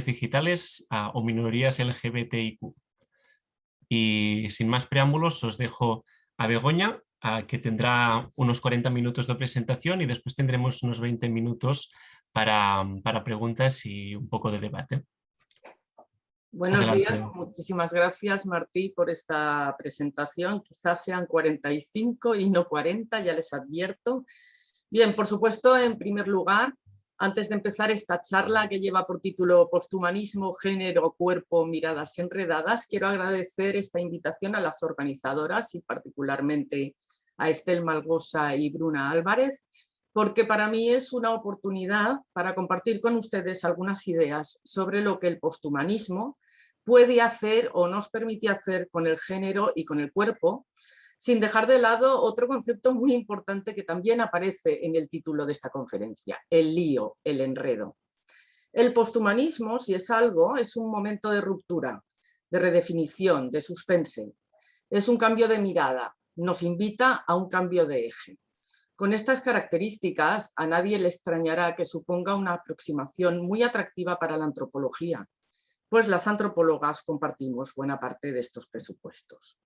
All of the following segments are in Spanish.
digitales o minorías LGBTIQ. Y sin más preámbulos os dejo a Begoña, que tendrá unos 40 minutos de presentación y después tendremos unos 20 minutos para preguntas y un poco de debate. Buenos Adelante. días, muchísimas gracias Martí por esta presentación. Quizás sean 45 y no 40, ya les advierto. Bien, por supuesto, en primer lugar, antes de empezar esta charla que lleva por título Posthumanismo, Género, Cuerpo, Miradas Enredadas, quiero agradecer esta invitación a las organizadoras y particularmente a Estel Malgosa y Bruna Álvarez, porque para mí es una oportunidad para compartir con ustedes algunas ideas sobre lo que el posthumanismo puede hacer o nos permite hacer con el género y con el cuerpo, sin dejar de lado otro concepto muy importante que también aparece en el título de esta conferencia, el lío, el enredo. El posthumanismo, si es algo, es un momento de ruptura, de redefinición, de suspense. Es un cambio de mirada, nos invita a un cambio de eje. Con estas características, a nadie le extrañará que suponga una aproximación muy atractiva para la antropología, pues las antropólogas compartimos buena parte de estos presupuestos.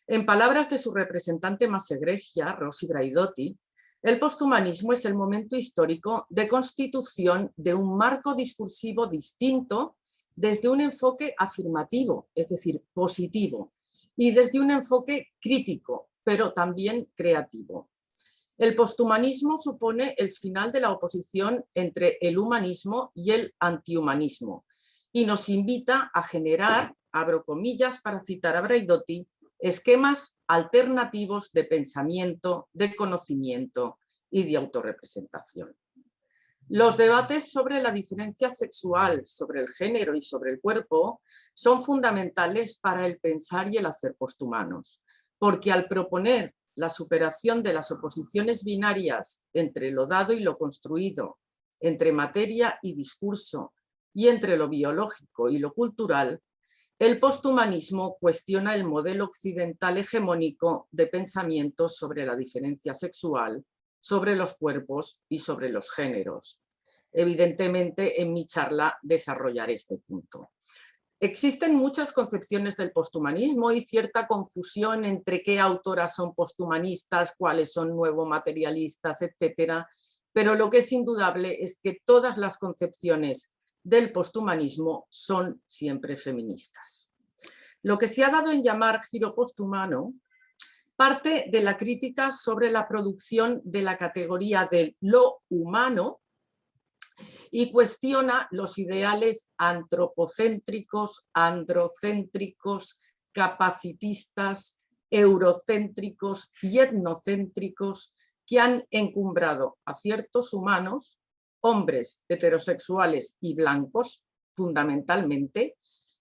En palabras de su representante más egregia, Rosy Braidotti, el posthumanismo es el momento histórico de constitución de un marco discursivo distinto desde un enfoque afirmativo, es decir, positivo, y desde un enfoque crítico, pero también creativo. El posthumanismo supone el final de la oposición entre el humanismo y el antihumanismo y nos invita a generar, abro comillas para citar a Braidotti, esquemas alternativos de pensamiento, de conocimiento y de autorrepresentación. Los debates sobre la diferencia sexual, sobre el género y sobre el cuerpo son fundamentales para el pensar y el hacer posthumanos, porque al proponer la superación de las oposiciones binarias entre lo dado y lo construido, entre materia y discurso y entre lo biológico y lo cultural, el posthumanismo cuestiona el modelo occidental hegemónico de pensamiento sobre la diferencia sexual, sobre los cuerpos y sobre los géneros. Evidentemente, en mi charla desarrollaré este punto. Existen muchas concepciones del posthumanismo y cierta confusión entre qué autoras son posthumanistas, cuáles son nuevo materialistas, etcétera, pero lo que es indudable es que todas las concepciones del posthumanismo son siempre feministas. Lo que se ha dado en llamar giro posthumano parte de la crítica sobre la producción de la categoría de lo humano y cuestiona los ideales antropocéntricos, androcéntricos, capacitistas, eurocéntricos y etnocéntricos que han encumbrado a ciertos humanos, hombres heterosexuales y blancos, fundamentalmente,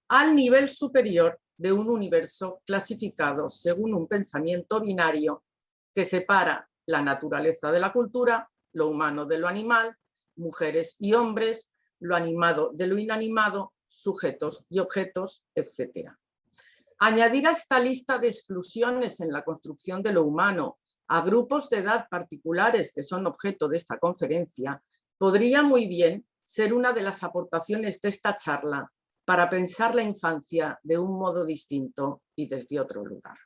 al nivel superior de un universo clasificado según un pensamiento binario que separa la naturaleza de la cultura, lo humano de lo animal, mujeres y hombres, lo animado de lo inanimado, sujetos y objetos, etc. Añadir a esta lista de exclusiones en la construcción de lo humano a grupos de edad particulares que son objeto de esta conferencia podría muy bien ser una de las aportaciones de esta charla para pensar la infancia de un modo distinto y desde otro lugar.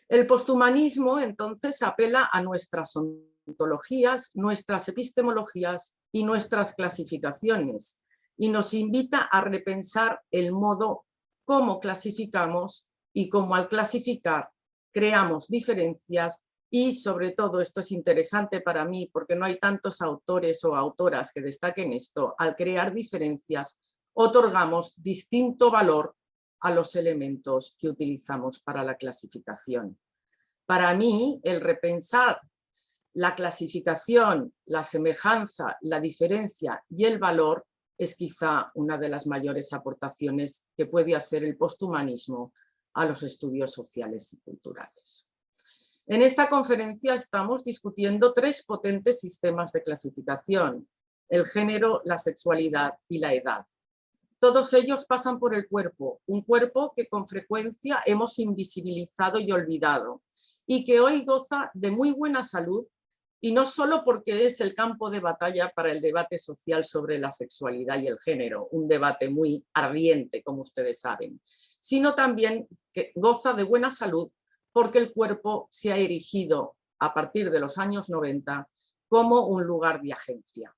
El posthumanismo entonces apela a nuestras ontologías, nuestras epistemologías y nuestras clasificaciones y nos invita a repensar el modo como clasificamos y cómo al clasificar creamos diferencias y sobre todo, esto es interesante para mí porque no hay tantos autores o autoras que destaquen esto, al crear diferencias otorgamos distinto valor a los elementos que utilizamos para la clasificación. Para mí, el repensar la clasificación, la semejanza, la diferencia y el valor es quizá una de las mayores aportaciones que puede hacer el posthumanismo a los estudios sociales y culturales. En esta conferencia estamos discutiendo tres potentes sistemas de clasificación: el género, la sexualidad y la edad. Todos ellos pasan por el cuerpo, un cuerpo que con frecuencia hemos invisibilizado y olvidado y que hoy goza de muy buena salud y no solo porque es el campo de batalla para el debate social sobre la sexualidad y el género, un debate muy ardiente, como ustedes saben, sino también que goza de buena salud porque el cuerpo se ha erigido a partir de los años 90 como un lugar de agencia.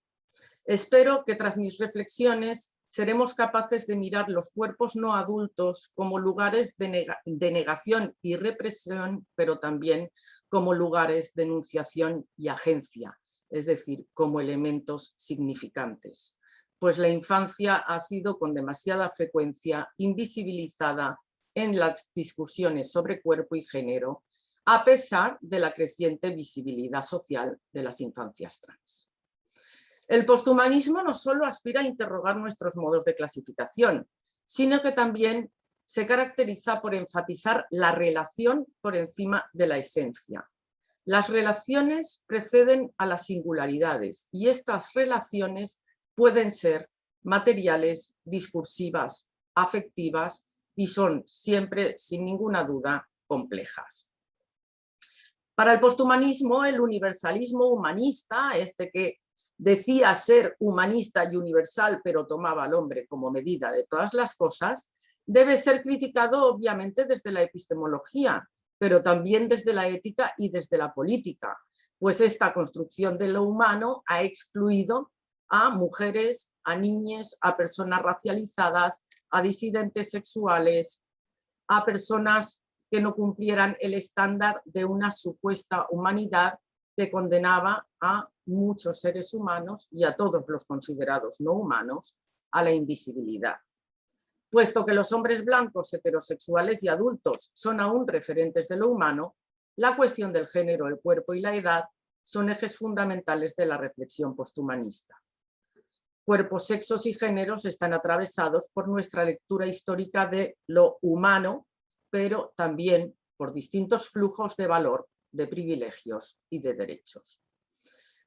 Espero que tras mis reflexiones seremos capaces de mirar los cuerpos no adultos como lugares de negación y represión, pero también como lugares de enunciación y agencia, es decir, como elementos significantes. Pues la infancia ha sido con demasiada frecuencia invisibilizada en las discusiones sobre cuerpo y género, a pesar de la creciente visibilidad social de las infancias trans. El posthumanismo no solo aspira a interrogar nuestros modos de clasificación, sino que también se caracteriza por enfatizar la relación por encima de la esencia. Las relaciones preceden a las singularidades y estas relaciones pueden ser materiales, discursivas, afectivas y son siempre, sin ninguna duda, complejas. Para el posthumanismo, el universalismo humanista, que decía ser humanista y universal, pero tomaba al hombre como medida de todas las cosas, debe ser criticado obviamente desde la epistemología, pero también desde la ética y desde la política, pues esta construcción de lo humano ha excluido a mujeres, a niñas, a personas racializadas, a disidentes sexuales, a personas que no cumplieran el estándar de una supuesta humanidad que condenaba a muchos seres humanos y a todos los considerados no humanos a la invisibilidad. Puesto que los hombres blancos, heterosexuales y adultos son aún referentes de lo humano, la cuestión del género, el cuerpo y la edad son ejes fundamentales de la reflexión posthumanista. Cuerpos, sexos y géneros están atravesados por nuestra lectura histórica de lo humano, pero también por distintos flujos de valor, de privilegios y de derechos.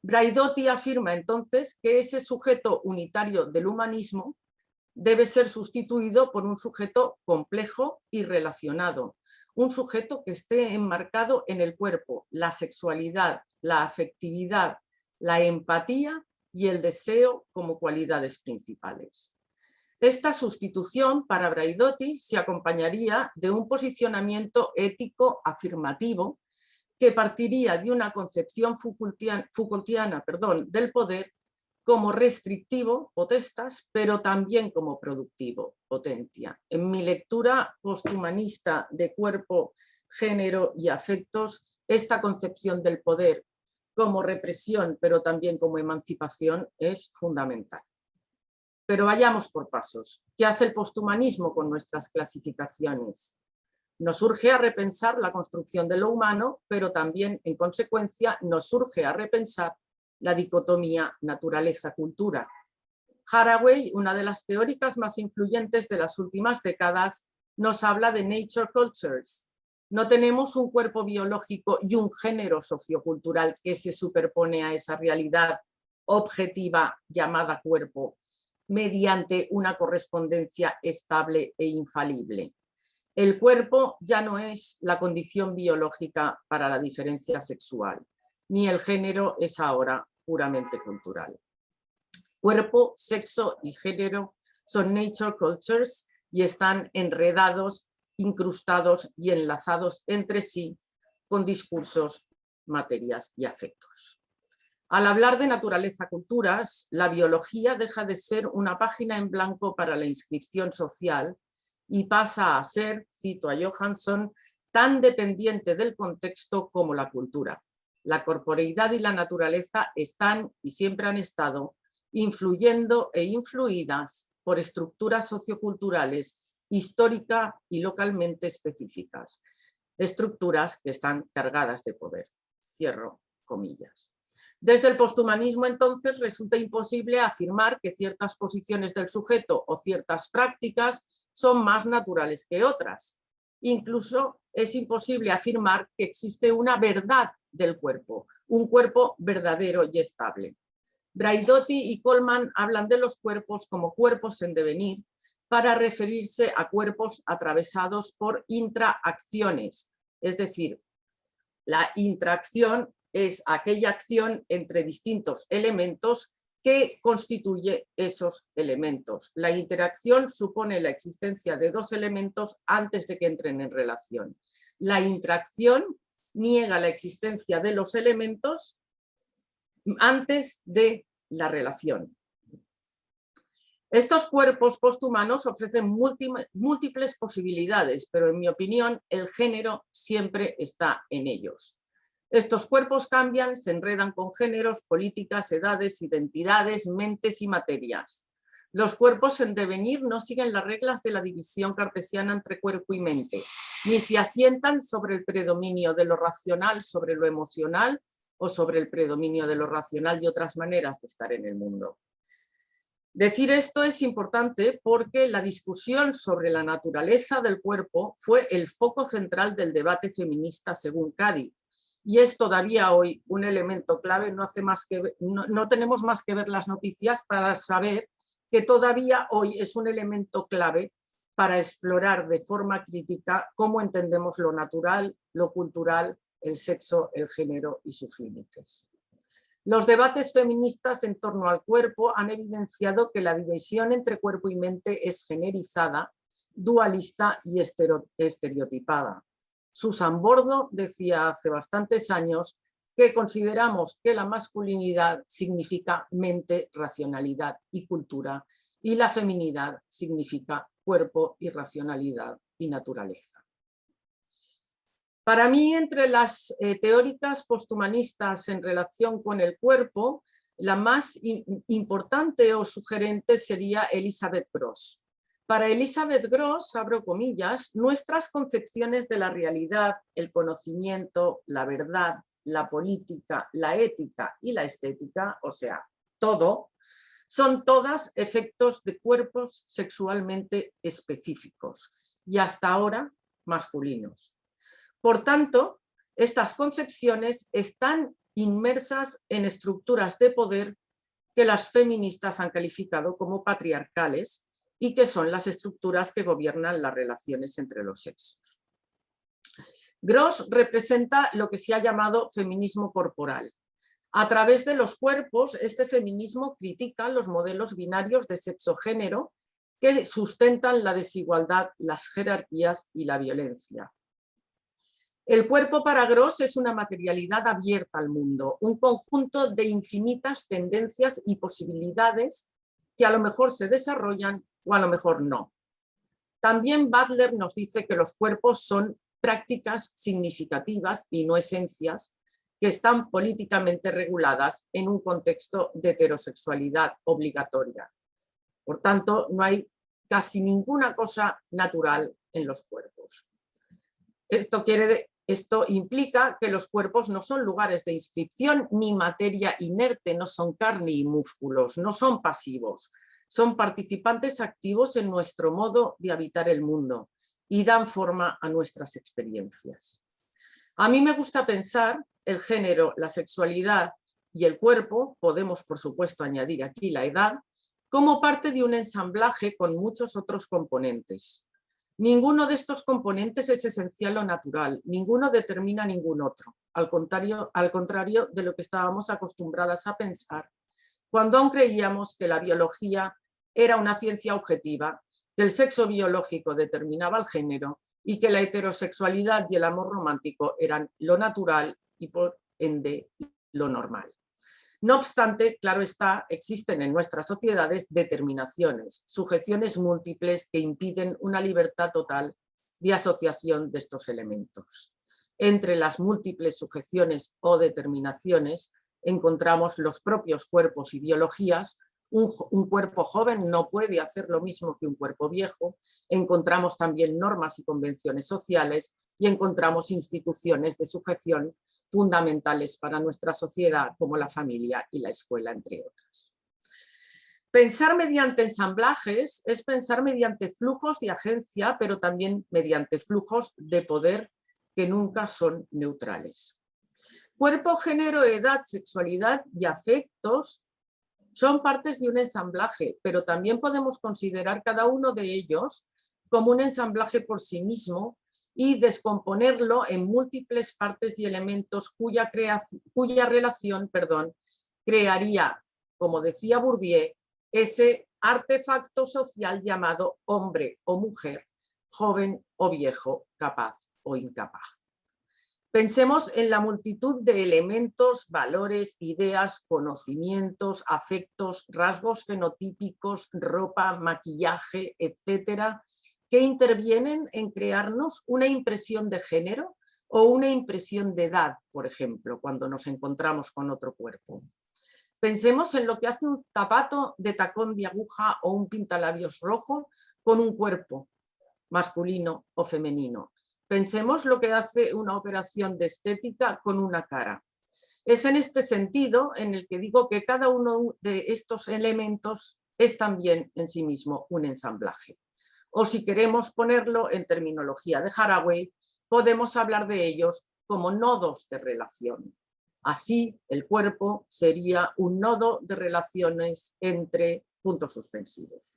Braidotti afirma entonces que ese sujeto unitario del humanismo debe ser sustituido por un sujeto complejo y relacionado, un sujeto que esté enmarcado en el cuerpo, la sexualidad, la afectividad, la empatía y el deseo como cualidades principales. Esta sustitución para Braidotti se acompañaría de un posicionamiento ético afirmativo que partiría de una concepción Foucaultiana del poder como restrictivo, potestas, pero también como productivo, potentia. En mi lectura posthumanista de cuerpo, género y afectos, esta concepción del poder como represión, pero también como emancipación, es fundamental. Pero vayamos por pasos. ¿Qué hace el posthumanismo con nuestras clasificaciones? Nos urge a repensar la construcción de lo humano, pero también, en consecuencia, nos urge a repensar la dicotomía naturaleza-cultura. Haraway, una de las teóricas más influyentes de las últimas décadas, nos habla de nature cultures. No tenemos un cuerpo biológico y un género sociocultural que se superpone a esa realidad objetiva llamada cuerpo, mediante una correspondencia estable e infalible. El cuerpo ya no es la condición biológica para la diferencia sexual, ni el género es ahora puramente cultural. Cuerpo, sexo y género son nature cultures y están enredados, incrustados y enlazados entre sí con discursos, materias y afectos. Al hablar de naturaleza-culturas, la biología deja de ser una página en blanco para la inscripción social y pasa a ser, cito a Johansson, tan dependiente del contexto como la cultura. La corporeidad y la naturaleza están y siempre han estado influyendo e influidas por estructuras socioculturales histórica y localmente específicas, estructuras que están cargadas de poder. Cierro comillas. Desde el posthumanismo, entonces, resulta imposible afirmar que ciertas posiciones del sujeto o ciertas prácticas son más naturales que otras. Incluso es imposible afirmar que existe una verdad del cuerpo, un cuerpo verdadero y estable. Braidotti y Coleman hablan de los cuerpos como cuerpos en devenir para referirse a cuerpos atravesados por intraacciones, es decir, la intraacción es aquella acción entre distintos elementos que constituye esos elementos. La interacción supone la existencia de dos elementos antes de que entren en relación. La interacción niega la existencia de los elementos antes de la relación. Estos cuerpos posthumanos ofrecen múltiples posibilidades, pero en mi opinión el género siempre está en ellos. Estos cuerpos cambian, se enredan con géneros, políticas, edades, identidades, mentes y materias. Los cuerpos en devenir no siguen las reglas de la división cartesiana entre cuerpo y mente, ni se asientan sobre el predominio de lo racional sobre lo emocional o sobre el predominio de lo racional y otras maneras de estar en el mundo. Decir esto es importante porque la discusión sobre la naturaleza del cuerpo fue el foco central del debate feminista según Cádiz, y es todavía hoy un elemento clave. No tenemos más que ver las noticias para saber que todavía hoy es un elemento clave para explorar de forma crítica cómo entendemos lo natural, lo cultural, el sexo, el género y sus límites. Los debates feministas en torno al cuerpo han evidenciado que la división entre cuerpo y mente es generizada, dualista y estereotipada. Susan Bordo decía hace bastantes años que consideramos que la masculinidad significa mente, racionalidad y cultura, y la feminidad significa cuerpo, irracionalidad y naturaleza. Para mí, entre las teóricas posthumanistas en relación con el cuerpo, la más importante o sugerente sería Elizabeth Grosz. Para Elizabeth Grosz, abro comillas, nuestras concepciones de la realidad, el conocimiento, la verdad, la política, la ética y la estética, o sea, todo, son todas efectos de cuerpos sexualmente específicos y hasta ahora masculinos. Por tanto, estas concepciones están inmersas en estructuras de poder que las feministas han calificado como patriarcales y que son las estructuras que gobiernan las relaciones entre los sexos. Grosz representa lo que se ha llamado feminismo corporal. A través de los cuerpos, este feminismo critica los modelos binarios de sexo-género que sustentan la desigualdad, las jerarquías y la violencia. El cuerpo para Grosz es una materialidad abierta al mundo, un conjunto de infinitas tendencias y posibilidades que a lo mejor se desarrollan o a lo mejor no. También Butler nos dice que los cuerpos son prácticas significativas y no esencias que están políticamente reguladas en un contexto de heterosexualidad obligatoria. Por tanto, no hay casi ninguna cosa natural en los cuerpos. Esto implica que los cuerpos no son lugares de inscripción ni materia inerte, no son carne y músculos, no son pasivos, son participantes activos en nuestro modo de habitar el mundo y dan forma a nuestras experiencias. A mí me gusta pensar el género, la sexualidad y el cuerpo, podemos por supuesto añadir aquí la edad, como parte de un ensamblaje con muchos otros componentes. Ninguno de estos componentes es esencial o natural, ninguno determina ningún otro, al contrario de lo que estábamos acostumbradas a pensar cuando aún creíamos que la biología era una ciencia objetiva, que el sexo biológico determinaba el género y que la heterosexualidad y el amor romántico eran lo natural y por ende lo normal. No obstante, claro está, existen en nuestras sociedades determinaciones, sujeciones múltiples que impiden una libertad total de asociación de estos elementos. Entre las múltiples sujeciones o determinaciones encontramos los propios cuerpos y biologías. Un cuerpo joven no puede hacer lo mismo que un cuerpo viejo. Encontramos también normas y convenciones sociales y encontramos instituciones de sujeción fundamentales para nuestra sociedad, como la familia y la escuela, entre otras. Pensar mediante ensamblajes es pensar mediante flujos de agencia, pero también mediante flujos de poder que nunca son neutrales. Cuerpo, género, edad, sexualidad y afectos son partes de un ensamblaje, pero también podemos considerar cada uno de ellos como un ensamblaje por sí mismo y descomponerlo en múltiples partes y elementos cuya relación crearía, como decía Bourdieu, ese artefacto social llamado hombre o mujer, joven o viejo, capaz o incapaz. Pensemos en la multitud de elementos, valores, ideas, conocimientos, afectos, rasgos fenotípicos, ropa, maquillaje, etcétera, que intervienen en crearnos una impresión de género o una impresión de edad, por ejemplo, cuando nos encontramos con otro cuerpo. Pensemos en lo que hace un zapato de tacón de aguja o un pintalabios rojo con un cuerpo masculino o femenino. Pensemos lo que hace una operación de estética con una cara. Es en este sentido en el que digo que cada uno de estos elementos es también en sí mismo un ensamblaje. O si queremos ponerlo en terminología de Haraway, podemos hablar de ellos como nodos de relación. Así, el cuerpo sería un nodo de relaciones entre puntos suspensivos.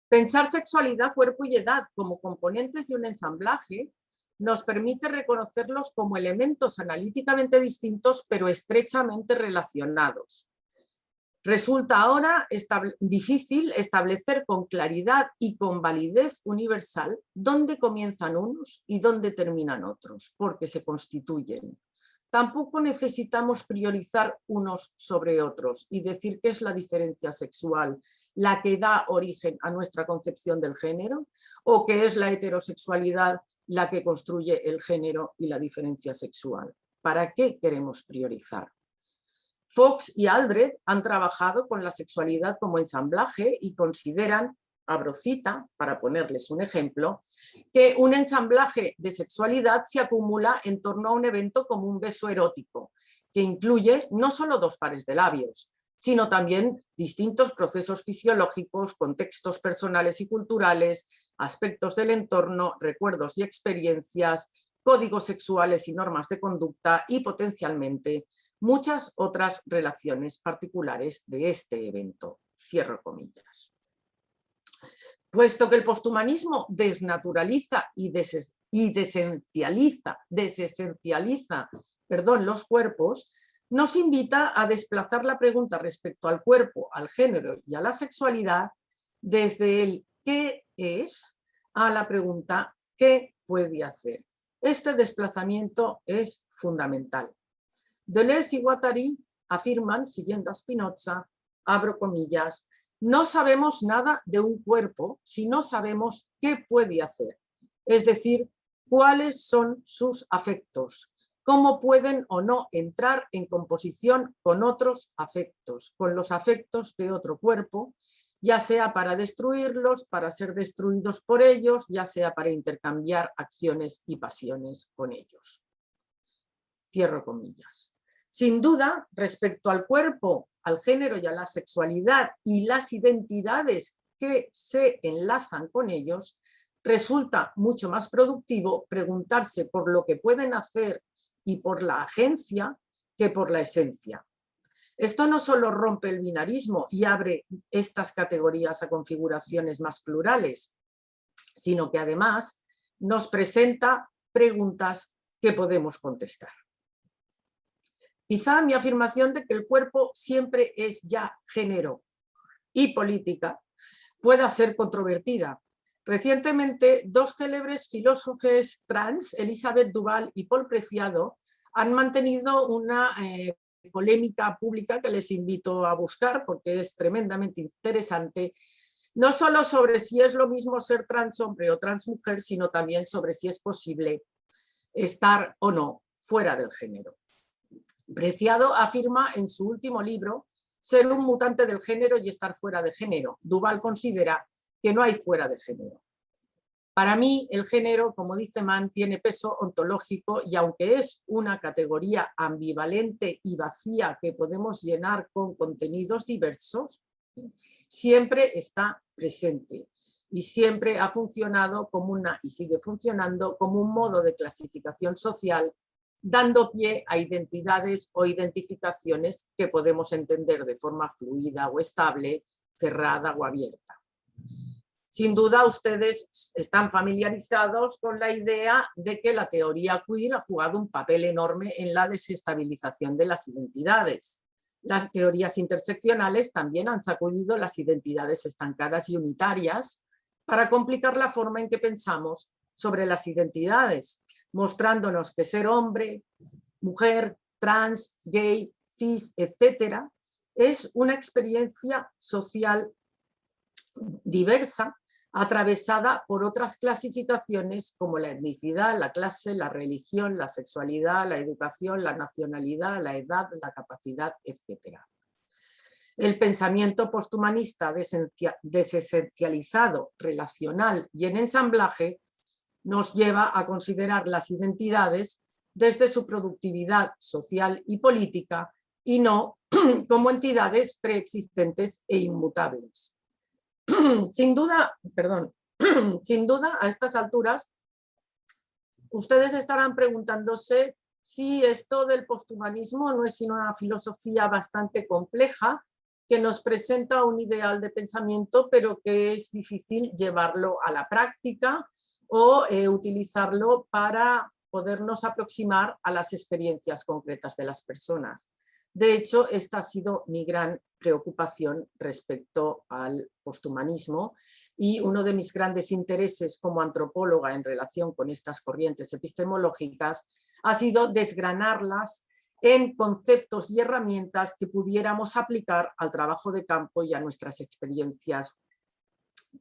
Pensar sexualidad, cuerpo y edad como componentes de un ensamblaje nos permite reconocerlos como elementos analíticamente distintos pero estrechamente relacionados. Resulta ahora difícil establecer con claridad y con validez universal dónde comienzan unos y dónde terminan otros, porque se constituyen. Tampoco necesitamos priorizar unos sobre otros y decir qué es la diferencia sexual la que da origen a nuestra concepción del género o qué es la heterosexualidad la que construye el género y la diferencia sexual. ¿Para qué queremos priorizar? Fox y Aldred han trabajado con la sexualidad como ensamblaje y consideran, abro cita para ponerles un ejemplo, que un ensamblaje de sexualidad se acumula en torno a un evento como un beso erótico, que incluye no solo dos pares de labios, sino también distintos procesos fisiológicos, contextos personales y culturales, aspectos del entorno, recuerdos y experiencias, códigos sexuales y normas de conducta y potencialmente muchas otras relaciones particulares de este evento. Cierro comillas. Puesto que el posthumanismo desnaturaliza y desesencializa los cuerpos, nos invita a desplazar la pregunta respecto al cuerpo, al género y a la sexualidad desde el ¿qué es? A la pregunta ¿qué puede hacer? Este desplazamiento es fundamental. Deleuze y Guattari afirman, siguiendo a Spinoza, abro comillas, no sabemos nada de un cuerpo si no sabemos qué puede hacer, es decir, cuáles son sus afectos, cómo pueden o no entrar en composición con otros afectos, con los afectos de otro cuerpo, ya sea para destruirlos, para ser destruidos por ellos, ya sea para intercambiar acciones y pasiones con ellos. Cierro comillas. Sin duda, respecto al cuerpo, al género y a la sexualidad y las identidades que se enlazan con ellos, resulta mucho más productivo preguntarse por lo que pueden hacer y por la agencia que por la esencia. Esto no solo rompe el binarismo y abre estas categorías a configuraciones más plurales, sino que además nos presenta preguntas que podemos contestar. Quizá mi afirmación de que el cuerpo siempre es ya género y política pueda ser controvertida. Recientemente, dos célebres filósofos trans, Elizabeth Duval y Paul Preciado, han mantenido una polémica pública que les invito a buscar porque es tremendamente interesante, no solo sobre si es lo mismo ser trans hombre o trans mujer, sino también sobre si es posible estar o no fuera del género. Preciado afirma en su último libro ser un mutante del género y estar fuera de género. Duval considera que no hay fuera de género. Para mí, el género, como dice Mann, tiene peso ontológico y aunque es una categoría ambivalente y vacía que podemos llenar con contenidos diversos, siempre está presente y siempre ha funcionado como y sigue funcionando como un modo de clasificación social, dando pie a identidades o identificaciones que podemos entender de forma fluida o estable, cerrada o abierta. Sin duda ustedes están familiarizados con la idea de que la teoría queer ha jugado un papel enorme en la desestabilización de las identidades. Las teorías interseccionales también han sacudido las identidades estancadas y unitarias para complicar la forma en que pensamos sobre las identidades, mostrándonos que ser hombre, mujer, trans, gay, cis, etcétera, es una experiencia social diversa, atravesada por otras clasificaciones como la etnicidad, la clase, la religión, la sexualidad, la educación, la nacionalidad, la edad, la capacidad, etc. El pensamiento posthumanista desesencializado, relacional y en ensamblaje nos lleva a considerar las identidades desde su productividad social y política y no como entidades preexistentes e inmutables. Sin duda, a estas alturas, ustedes estarán preguntándose si esto del posthumanismo no es sino una filosofía bastante compleja que nos presenta un ideal de pensamiento, pero que es difícil llevarlo a la práctica o utilizarlo para podernos aproximar a las experiencias concretas de las personas. De hecho, esta ha sido mi gran preocupación respecto al posthumanismo y uno de mis grandes intereses como antropóloga en relación con estas corrientes epistemológicas ha sido desgranarlas en conceptos y herramientas que pudiéramos aplicar al trabajo de campo y a nuestras experiencias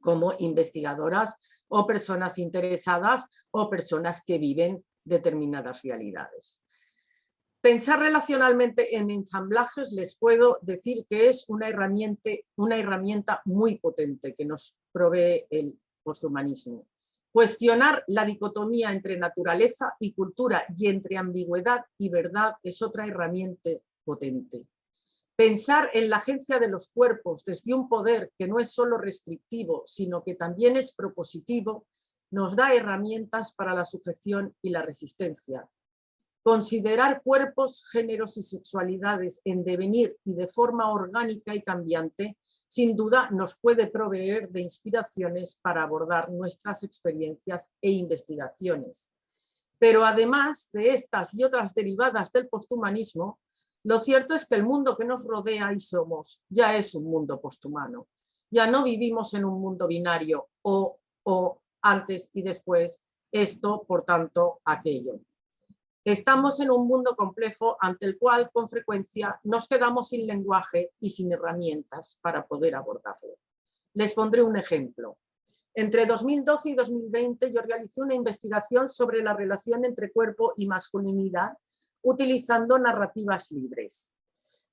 como investigadoras o personas interesadas o personas que viven determinadas realidades. Pensar relacionalmente en ensamblajes les puedo decir que es una herramienta muy potente que nos provee el posthumanismo. Cuestionar la dicotomía entre naturaleza y cultura y entre ambigüedad y verdad es otra herramienta potente. Pensar en la agencia de los cuerpos desde un poder que no es solo restrictivo, sino que también es propositivo, nos da herramientas para la sujeción y la resistencia. Considerar cuerpos, géneros y sexualidades en devenir y de forma orgánica y cambiante, sin duda nos puede proveer de inspiraciones para abordar nuestras experiencias e investigaciones. Pero además de estas y otras derivadas del posthumanismo, lo cierto es que el mundo que nos rodea y somos ya es un mundo posthumano. Ya no vivimos en un mundo binario o antes y después, esto, por tanto, aquello. Estamos en un mundo complejo ante el cual con frecuencia nos quedamos sin lenguaje y sin herramientas para poder abordarlo. Les pondré un ejemplo. Entre 2012 y 2020 yo realicé una investigación sobre la relación entre cuerpo y masculinidad utilizando narrativas libres.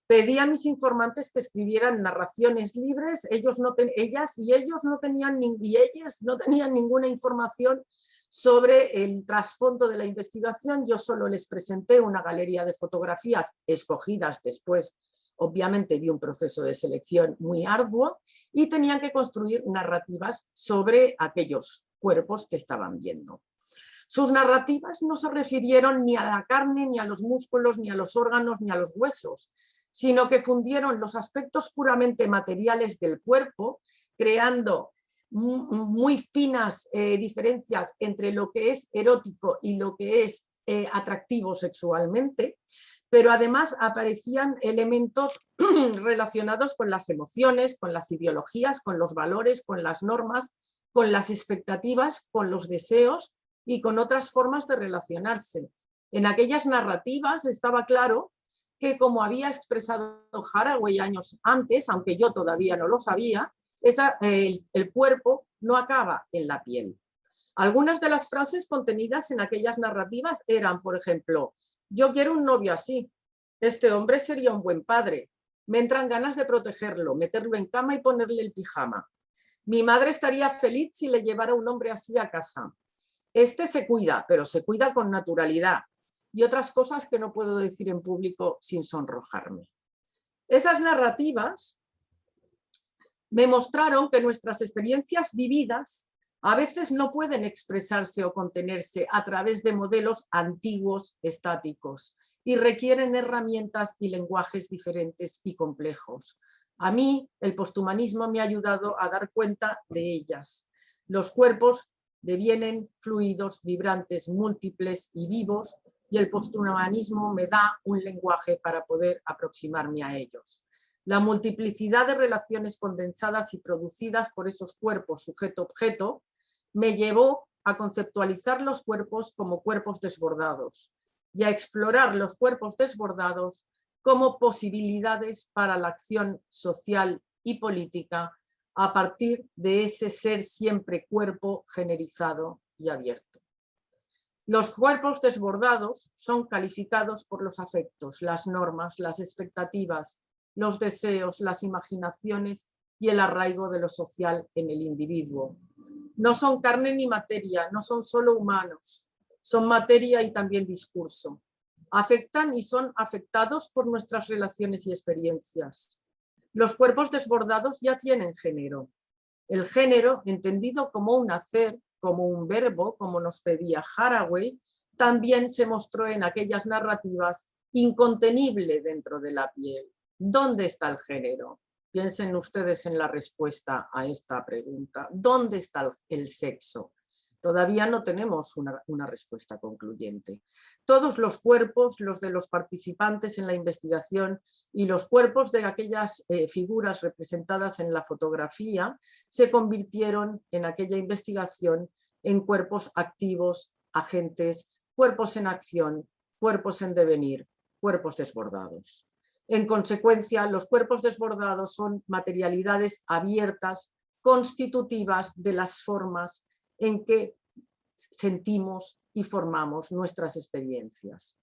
Pedí a mis informantes que escribieran narraciones libres, ellas y ellos no tenían ninguna información sobre el trasfondo de la investigación. Yo solo les presenté una galería de fotografías escogidas después, obviamente, de un proceso de selección muy arduo y tenían que construir narrativas sobre aquellos cuerpos que estaban viendo. Sus narrativas no se refirieron ni a la carne, ni a los músculos, ni a los órganos, ni a los huesos, sino que fundieron los aspectos puramente materiales del cuerpo, creando muy finas diferencias entre lo que es erótico y lo que es atractivo sexualmente, pero además aparecían elementos relacionados con las emociones, con las ideologías, con los valores, con las normas, con las expectativas, con los deseos y con otras formas de relacionarse. En aquellas narrativas estaba claro que, como había expresado Haraway años antes, aunque yo todavía no lo sabía, el cuerpo no acaba en la piel. Algunas de las frases contenidas en aquellas narrativas eran, por ejemplo, yo quiero un novio así, este hombre sería un buen padre, me entran ganas de protegerlo, meterlo en cama y ponerle el pijama. Mi madre estaría feliz si le llevara un hombre así a casa. Este se cuida, pero se cuida con naturalidad. Y otras cosas que no puedo decir en público sin sonrojarme. Esas narrativas me mostraron que nuestras experiencias vividas a veces no pueden expresarse o contenerse a través de modelos antiguos, estáticos, y requieren herramientas y lenguajes diferentes y complejos. A mí, el posthumanismo me ha ayudado a dar cuenta de ellas, Los cuerpos devienen fluidos, vibrantes, múltiples y vivos, y el posthumanismo me da un lenguaje para poder aproximarme a ellos. La multiplicidad de relaciones condensadas y producidas por esos cuerpos sujeto-objeto me llevó a conceptualizar los cuerpos como cuerpos desbordados y a explorar los cuerpos desbordados como posibilidades para la acción social y política a partir de ese ser siempre cuerpo generizado y abierto. Los cuerpos desbordados son calificados por los afectos, las normas, las expectativas, los deseos, las imaginaciones y el arraigo de lo social en el individuo. No son carne ni materia, no son solo humanos, son materia y también discurso. Afectan y son afectados por nuestras relaciones y experiencias. Los cuerpos desbordados ya tienen género. El género, entendido como un hacer, como un verbo, como nos pedía Haraway, también se mostró en aquellas narrativas incontenible dentro de la piel. ¿Dónde está el género? Piensen ustedes en la respuesta a esta pregunta. ¿Dónde está el sexo? Todavía no tenemos una respuesta concluyente. Todos los cuerpos, los de los participantes en la investigación y los cuerpos de aquellas figuras representadas en la fotografía, se convirtieron en aquella investigación en cuerpos activos, agentes, cuerpos en acción, cuerpos en devenir, cuerpos desbordados. En consecuencia, los cuerpos desbordados son materialidades abiertas, constitutivas de las formas en que sentimos y formamos nuestras experiencias.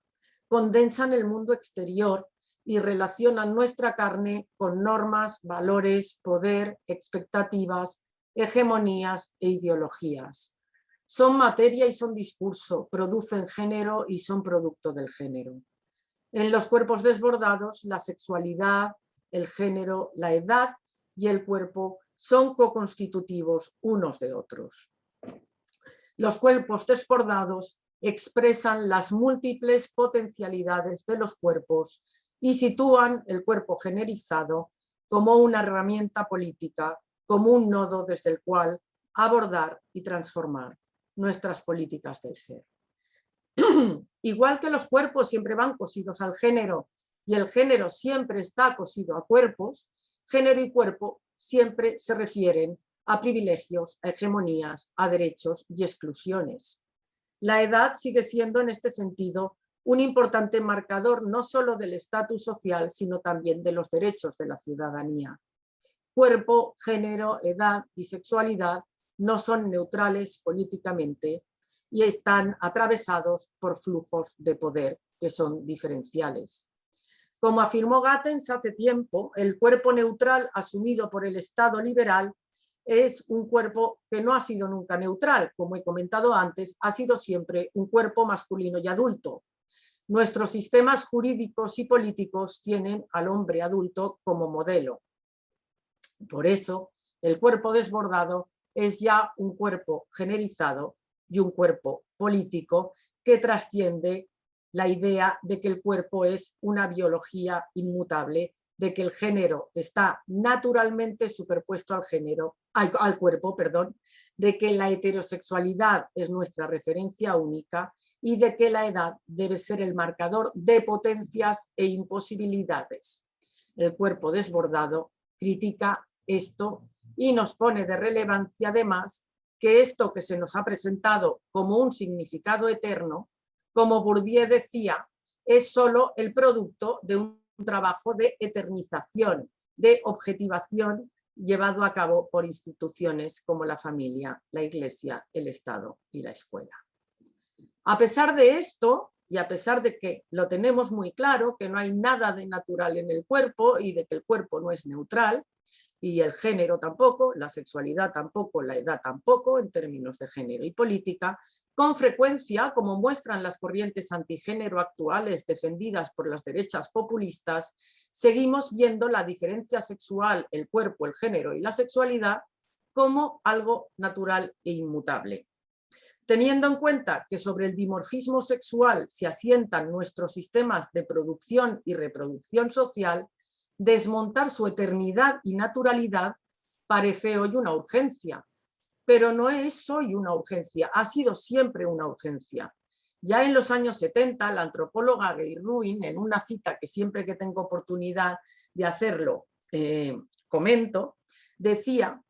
Condensan el mundo exterior y relacionan nuestra carne con normas, valores, poder, expectativas, hegemonías e ideologías. Son materia y son discurso, producen género y son producto del género. En los cuerpos desbordados, la sexualidad, el género, la edad y el cuerpo son co-constitutivos unos de otros. Los cuerpos desbordados expresan las múltiples potencialidades de los cuerpos y sitúan el cuerpo generizado como una herramienta política, como un nodo desde el cual abordar y transformar nuestras políticas del ser. Igual que los cuerpos siempre van cosidos al género y el género siempre está cosido a cuerpos, género y cuerpo siempre se refieren a privilegios, a hegemonías, a derechos y exclusiones. La edad sigue siendo en este sentido un importante marcador no solo del estatus social, sino también de los derechos de la ciudadanía. Cuerpo, género, edad y sexualidad no son neutrales políticamente y están atravesados por flujos de poder que son diferenciales. Como afirmó Gattens hace tiempo, el cuerpo neutral asumido por el Estado liberal es un cuerpo que no ha sido nunca neutral, como he comentado antes, ha sido siempre un cuerpo masculino y adulto. Nuestros sistemas jurídicos y políticos tienen al hombre adulto como modelo. Por eso, el cuerpo desbordado es ya un cuerpo generizado y un cuerpo político que trasciende la idea de que el cuerpo es una biología inmutable, de que el género está naturalmente superpuesto al cuerpo, de que la heterosexualidad es nuestra referencia única y de que la edad debe ser el marcador de potencias e imposibilidades. El cuerpo desbordado critica esto y nos pone de relevancia además que esto que se nos ha presentado como un significado eterno, como Bourdieu decía, es solo el producto de un trabajo de eternización, de objetivación llevado a cabo por instituciones como la familia, la iglesia, el Estado y la escuela. A pesar de esto, y a pesar de que lo tenemos muy claro, que no hay nada de natural en el cuerpo y de que el cuerpo no es neutral, y el género tampoco, la sexualidad tampoco, la edad tampoco, en términos de género y política, con frecuencia, como muestran las corrientes antigénero actuales defendidas por las derechas populistas, seguimos viendo la diferencia sexual, el cuerpo, el género y la sexualidad como algo natural e inmutable. Teniendo en cuenta que sobre el dimorfismo sexual se asientan nuestros sistemas de producción y reproducción social, desmontar su eternidad y naturalidad parece hoy una urgencia. pero no es hoy una urgencia, ha sido siempre una urgencia. Ya en los años 70, la antropóloga Gay Rubin, en una cita que siempre que tengo oportunidad de hacerlo comento, decía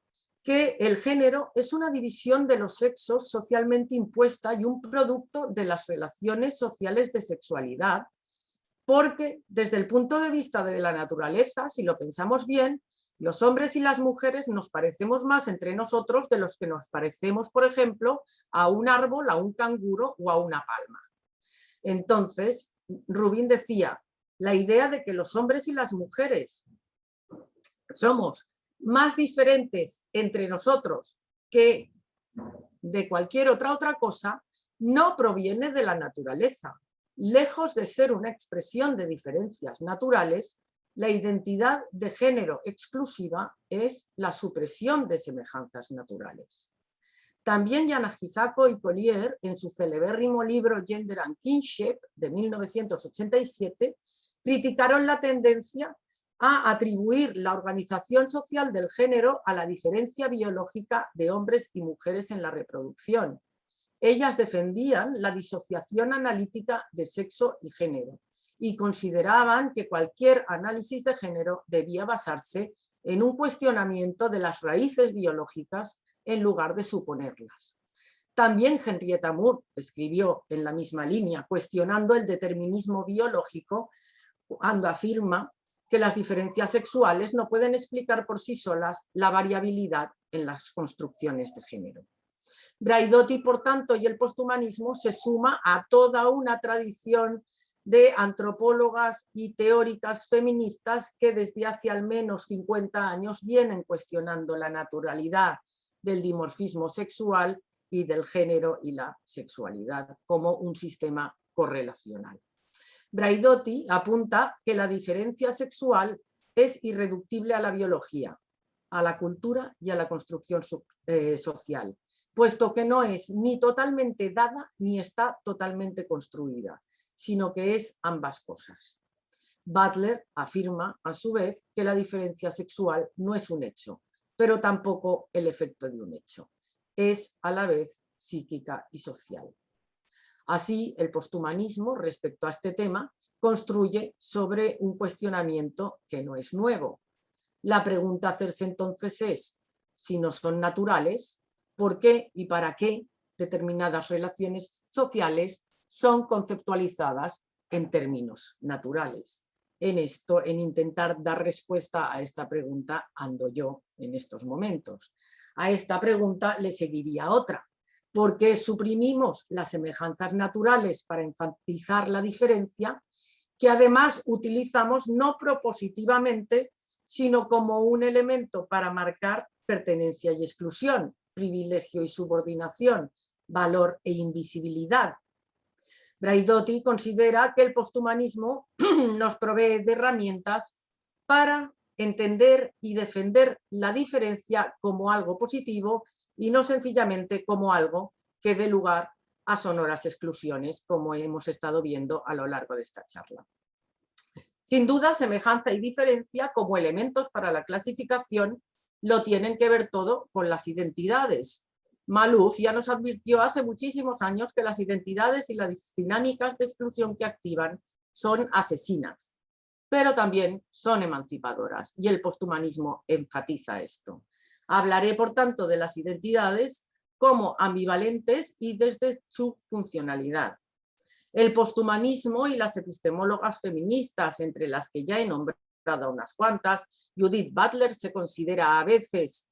que el género es una división de los sexos socialmente impuesta y un producto de las relaciones sociales de sexualidad, porque desde el punto de vista de la naturaleza, si lo pensamos bien, los hombres y las mujeres nos parecemos más entre nosotros de los que nos parecemos, por ejemplo, a un árbol, a un canguro o a una palma. Entonces, Rubin decía, la idea de que los hombres y las mujeres somos más diferentes entre nosotros que de cualquier otra cosa, no proviene de la naturaleza. Lejos de ser una expresión de diferencias naturales, la identidad de género exclusiva es la supresión de semejanzas naturales. También Yanagisato y Collier, en su celebérrimo libro Gender and Kinship de 1987, criticaron la tendencia a atribuir la organización social del género a la diferencia biológica de hombres y mujeres en la reproducción. Ellas defendían la disociación analítica de sexo y género y consideraban que cualquier análisis de género debía basarse en un cuestionamiento de las raíces biológicas en lugar de suponerlas. También Henrietta Moore escribió en la misma línea, cuestionando el determinismo biológico, cuando afirma que las diferencias sexuales no pueden explicar por sí solas la variabilidad en las construcciones de género. Braidotti, por tanto, y el posthumanismo se suma a toda una tradición de antropólogas y teóricas feministas que desde hace al menos 50 años vienen cuestionando la naturalidad del dimorfismo sexual y del género y la sexualidad como un sistema correlacional. Braidotti apunta que la diferencia sexual es irreductible a la biología, a la cultura y a la construcción social, puesto que no es ni totalmente dada ni está totalmente construida, sino que es ambas cosas. Butler afirma, a su vez, que la diferencia sexual no es un hecho, pero tampoco el efecto de un hecho. Es a la vez psíquica y social. Así, el posthumanismo, respecto a este tema, construye sobre un cuestionamiento que no es nuevo. La pregunta a hacerse entonces es, si no son naturales, ¿por qué y para qué determinadas relaciones sociales son conceptualizadas en términos naturales? En intentar dar respuesta a esta pregunta ando yo en estos momentos. A esta pregunta le seguiría otra. ¿Por qué suprimimos las semejanzas naturales para enfatizar la diferencia, que además utilizamos no propositivamente, sino como un elemento para marcar pertenencia y exclusión, privilegio y subordinación, valor e invisibilidad? Braidotti considera que el posthumanismo nos provee de herramientas para entender y defender la diferencia como algo positivo y no sencillamente como algo que dé lugar a sonoras exclusiones, como hemos estado viendo a lo largo de esta charla. Sin duda, semejanza y diferencia como elementos para la clasificación lo tienen que ver todo con las identidades. Malouf ya nos advirtió hace muchísimos años que las identidades y las dinámicas de exclusión que activan son asesinas, pero también son emancipadoras, y el posthumanismo enfatiza esto. Hablaré, por tanto, de las identidades como ambivalentes y desde su funcionalidad. El posthumanismo y las epistemólogas feministas, entre las que ya he nombrado unas cuantas, Judith Butler se considera a veces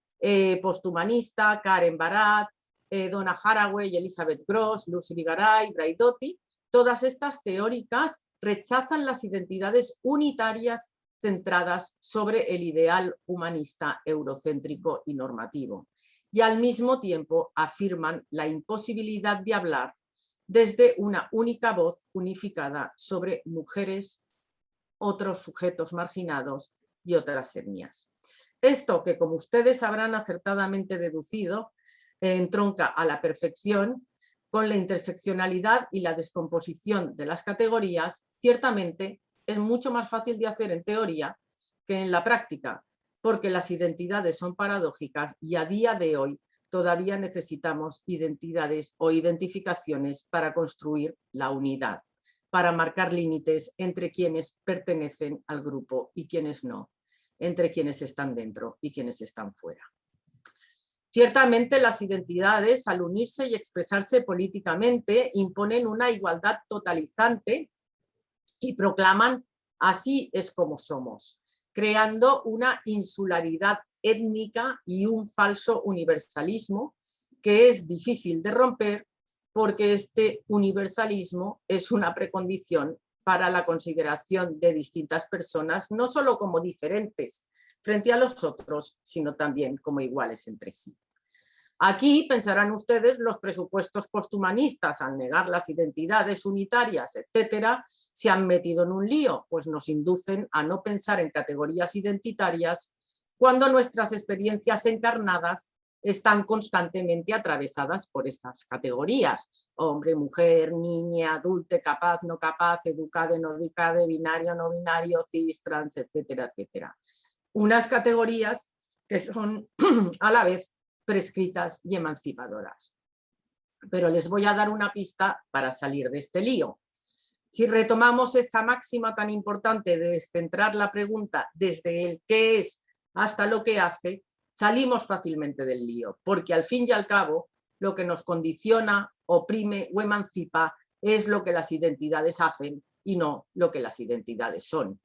posthumanista, Karen Barat, Donna Haraway, Elizabeth Gross, Lucy Ligaray, Braidotti, todas estas teóricas rechazan las identidades unitarias centradas sobre el ideal humanista eurocéntrico y normativo, y al mismo tiempo afirman la imposibilidad de hablar desde una única voz unificada sobre mujeres, otros sujetos marginados y otras etnias. Esto, que como ustedes habrán acertadamente deducido, entronca a la perfección con la interseccionalidad y la descomposición de las categorías, ciertamente es mucho más fácil de hacer en teoría que en la práctica, porque las identidades son paradójicas y a día de hoy todavía necesitamos identidades o identificaciones para construir la unidad, para marcar límites entre quienes pertenecen al grupo y quienes no, entre quienes están dentro y quienes están fuera. Ciertamente las identidades, al unirse y expresarse políticamente, imponen una igualdad totalizante y proclaman así es como somos, creando una insularidad étnica y un falso universalismo que es difícil de romper porque este universalismo es una precondición para la consideración de distintas personas, no solo como diferentes frente a los otros, sino también como iguales entre sí. Aquí pensarán ustedes los presupuestos posthumanistas al negar las identidades unitarias, etcétera, se han metido en un lío, pues nos inducen a no pensar en categorías identitarias cuando nuestras experiencias encarnadas están constantemente atravesadas por estas categorías: hombre, mujer, niña, adulte, capaz, no capaz, educade, no educade, binario, no binario, cis, trans, etcétera, etcétera. Unas categorías que son a la vez prescritas y emancipadoras. Pero les voy a dar una pista para salir de este lío. Si retomamos esa máxima tan importante de descentrar la pregunta desde el qué es hasta lo que hace, salimos fácilmente del lío, porque al fin y al cabo lo que nos condiciona, oprime o emancipa es lo que las identidades hacen y no lo que las identidades son.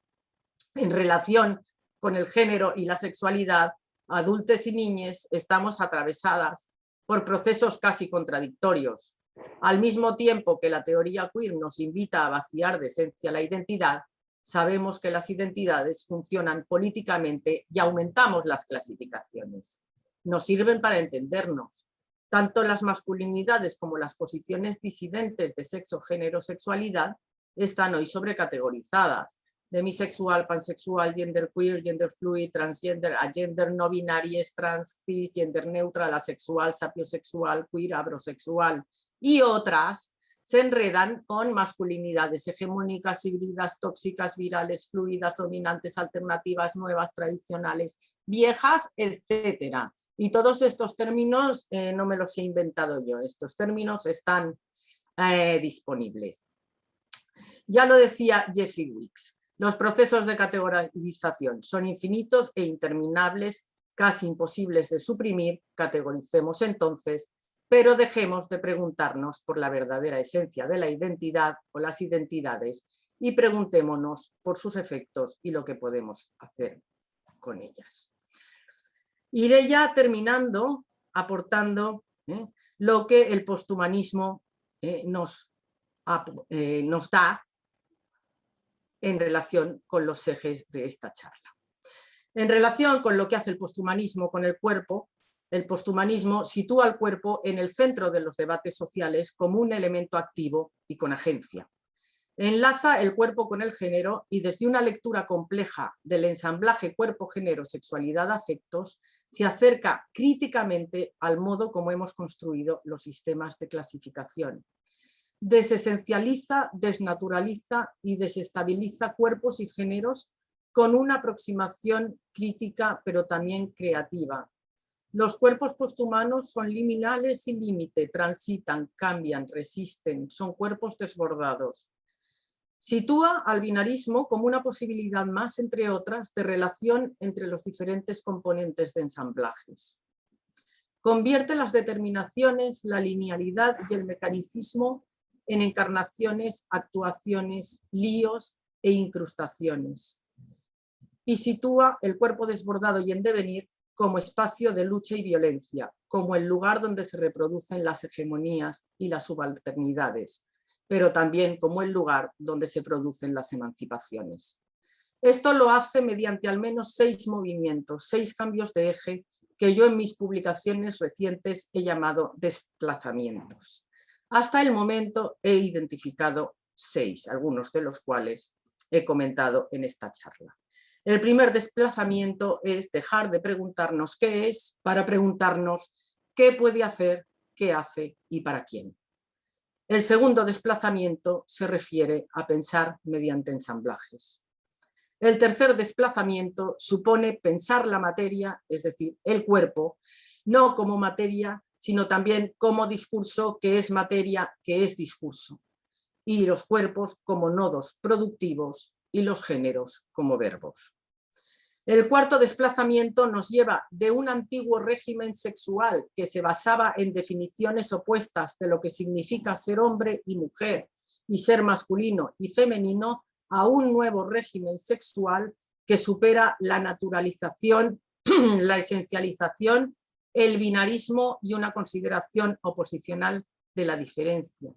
En relación con el género y la sexualidad, adultos y niñas estamos atravesadas por procesos casi contradictorios. Al mismo tiempo que la teoría queer nos invita a vaciar de esencia la identidad, sabemos que las identidades funcionan políticamente y aumentamos las clasificaciones. Nos sirven para entendernos. Tanto las masculinidades como las posiciones disidentes de sexo, género, sexualidad están hoy sobrecategorizadas. Demisexual, pansexual, genderqueer, genderfluid, transgender, agender, no binarias, trans, cis, gender neutral, asexual, sapiosexual, queer, abrosexual y otras se enredan con masculinidades hegemónicas, híbridas, tóxicas, virales, fluidas, dominantes, alternativas, nuevas, tradicionales, viejas, etcétera. Y todos estos términos no me los he inventado yo, estos términos están disponibles. Ya lo decía Jeffrey Wicks. Los procesos de categorización son infinitos e interminables, casi imposibles de suprimir. Categoricemos entonces, pero dejemos de preguntarnos por la verdadera esencia de la identidad o las identidades y preguntémonos por sus efectos y lo que podemos hacer con ellas. Iré ya terminando aportando lo que el posthumanismo nos da en relación con los ejes de esta charla. En relación con lo que hace el posthumanismo con el cuerpo, el posthumanismo sitúa al cuerpo en el centro de los debates sociales como un elemento activo y con agencia. Enlaza el cuerpo con el género y desde una lectura compleja del ensamblaje cuerpo-género-sexualidad-afectos se acerca críticamente al modo como hemos construido los sistemas de clasificación. Desesencializa, desnaturaliza y desestabiliza cuerpos y géneros con una aproximación crítica pero también creativa. Los cuerpos posthumanos son liminales sin límite, transitan, cambian, resisten, son cuerpos desbordados. Sitúa al binarismo como una posibilidad más, entre otras, de relación entre los diferentes componentes de ensamblajes. Convierte las determinaciones, la linealidad y el mecanicismo en encarnaciones, actuaciones, líos e incrustaciones. Y sitúa el cuerpo desbordado y en devenir como espacio de lucha y violencia, como el lugar donde se reproducen las hegemonías y las subalternidades, pero también como el lugar donde se producen las emancipaciones. Esto lo hace mediante al menos 6 movimientos, 6 cambios de eje que yo en mis publicaciones recientes he llamado desplazamientos. Hasta el momento he identificado 6, algunos de los cuales he comentado en esta charla. El primer desplazamiento es dejar de preguntarnos qué es para preguntarnos qué puede hacer, qué hace y para quién. El segundo desplazamiento se refiere a pensar mediante ensamblajes. El tercer desplazamiento supone pensar la materia, es decir, el cuerpo, no como materia, sino también como discurso, que es materia, que es discurso, y los cuerpos como nodos productivos y los géneros como verbos. El cuarto desplazamiento nos lleva de un antiguo régimen sexual que se basaba en definiciones opuestas de lo que significa ser hombre y mujer y ser masculino y femenino a un nuevo régimen sexual que supera la naturalización, la esencialización, el binarismo y una consideración oposicional de la diferencia.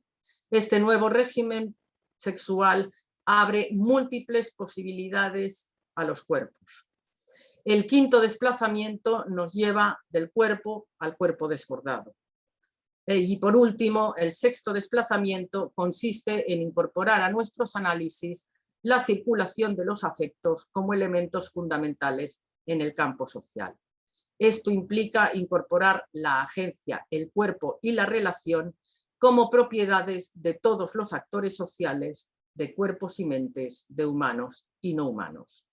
Este nuevo régimen sexual abre múltiples posibilidades a los cuerpos. El quinto desplazamiento nos lleva del cuerpo al cuerpo desbordado. Y por último, el sexto desplazamiento consiste en incorporar a nuestros análisis la circulación de los afectos como elementos fundamentales en el campo social. Esto implica incorporar la agencia, el cuerpo y la relación como propiedades de todos los actores sociales, de cuerpos y mentes, de humanos y no humanos.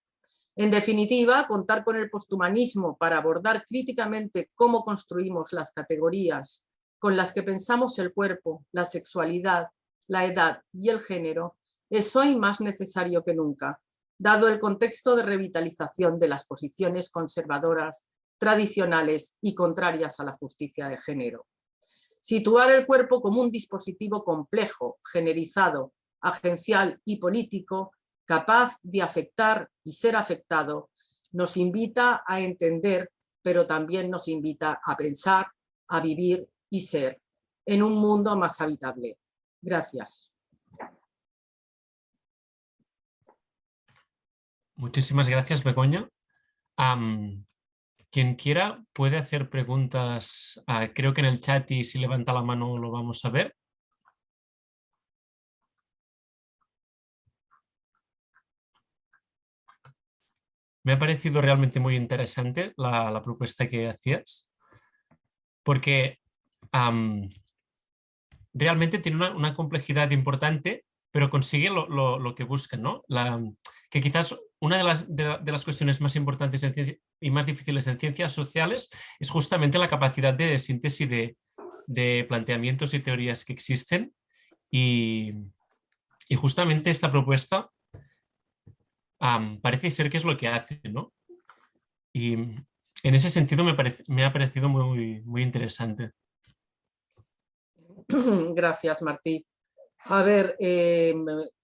En definitiva, contar con el posthumanismo para abordar críticamente cómo construimos las categorías con las que pensamos el cuerpo, la sexualidad, la edad y el género es hoy más necesario que nunca, dado el contexto de revitalización de las posiciones conservadoras, tradicionales y contrarias a la justicia de género. Situar el cuerpo como un dispositivo complejo, generizado, agencial y político, capaz de afectar y ser afectado, nos invita a entender, pero también nos invita a pensar, a vivir y ser en un mundo más habitable. Gracias. Muchísimas gracias, Begoña. Quien quiera puede hacer preguntas, creo que en el chat, y si levanta la mano lo vamos a ver. Me ha parecido realmente muy interesante la propuesta que hacías, porque realmente tiene una complejidad importante, pero consigue lo que busca, ¿no? Que quizás una de las cuestiones más importantes y más difíciles en ciencias sociales es justamente la capacidad de síntesis de planteamientos y teorías que existen, y justamente esta propuesta parece ser que es lo que hace, ¿no? Y en ese sentido me ha parecido muy, muy interesante. Gracias, Martí. A ver,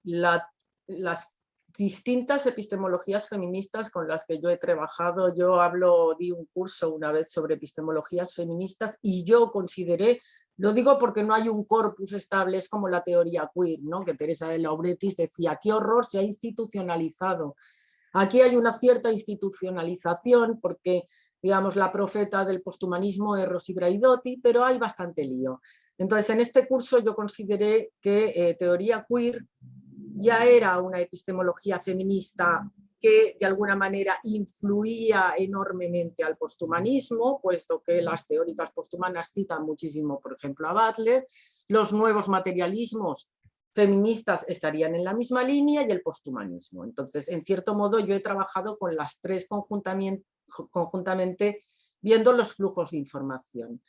las distintas epistemologías feministas con las que yo he trabajado, di un curso una vez sobre epistemologías feministas y yo consideré, lo digo porque no hay un corpus estable, es como la teoría queer, ¿no? Que Teresa de Lauretis decía, qué horror se ha institucionalizado. Aquí hay una cierta institucionalización porque, digamos, la profeta del posthumanismo es Rosy Braidotti, pero hay bastante lío. Entonces, en este curso yo consideré que teoría queer ya era una epistemología feminista que de alguna manera influía enormemente al posthumanismo, puesto que las teóricas posthumanas citan muchísimo, por ejemplo, a Butler, los nuevos materialismos feministas estarían en la misma línea y el posthumanismo. Entonces, en cierto modo, yo he trabajado con las tres conjuntamente viendo los flujos de información.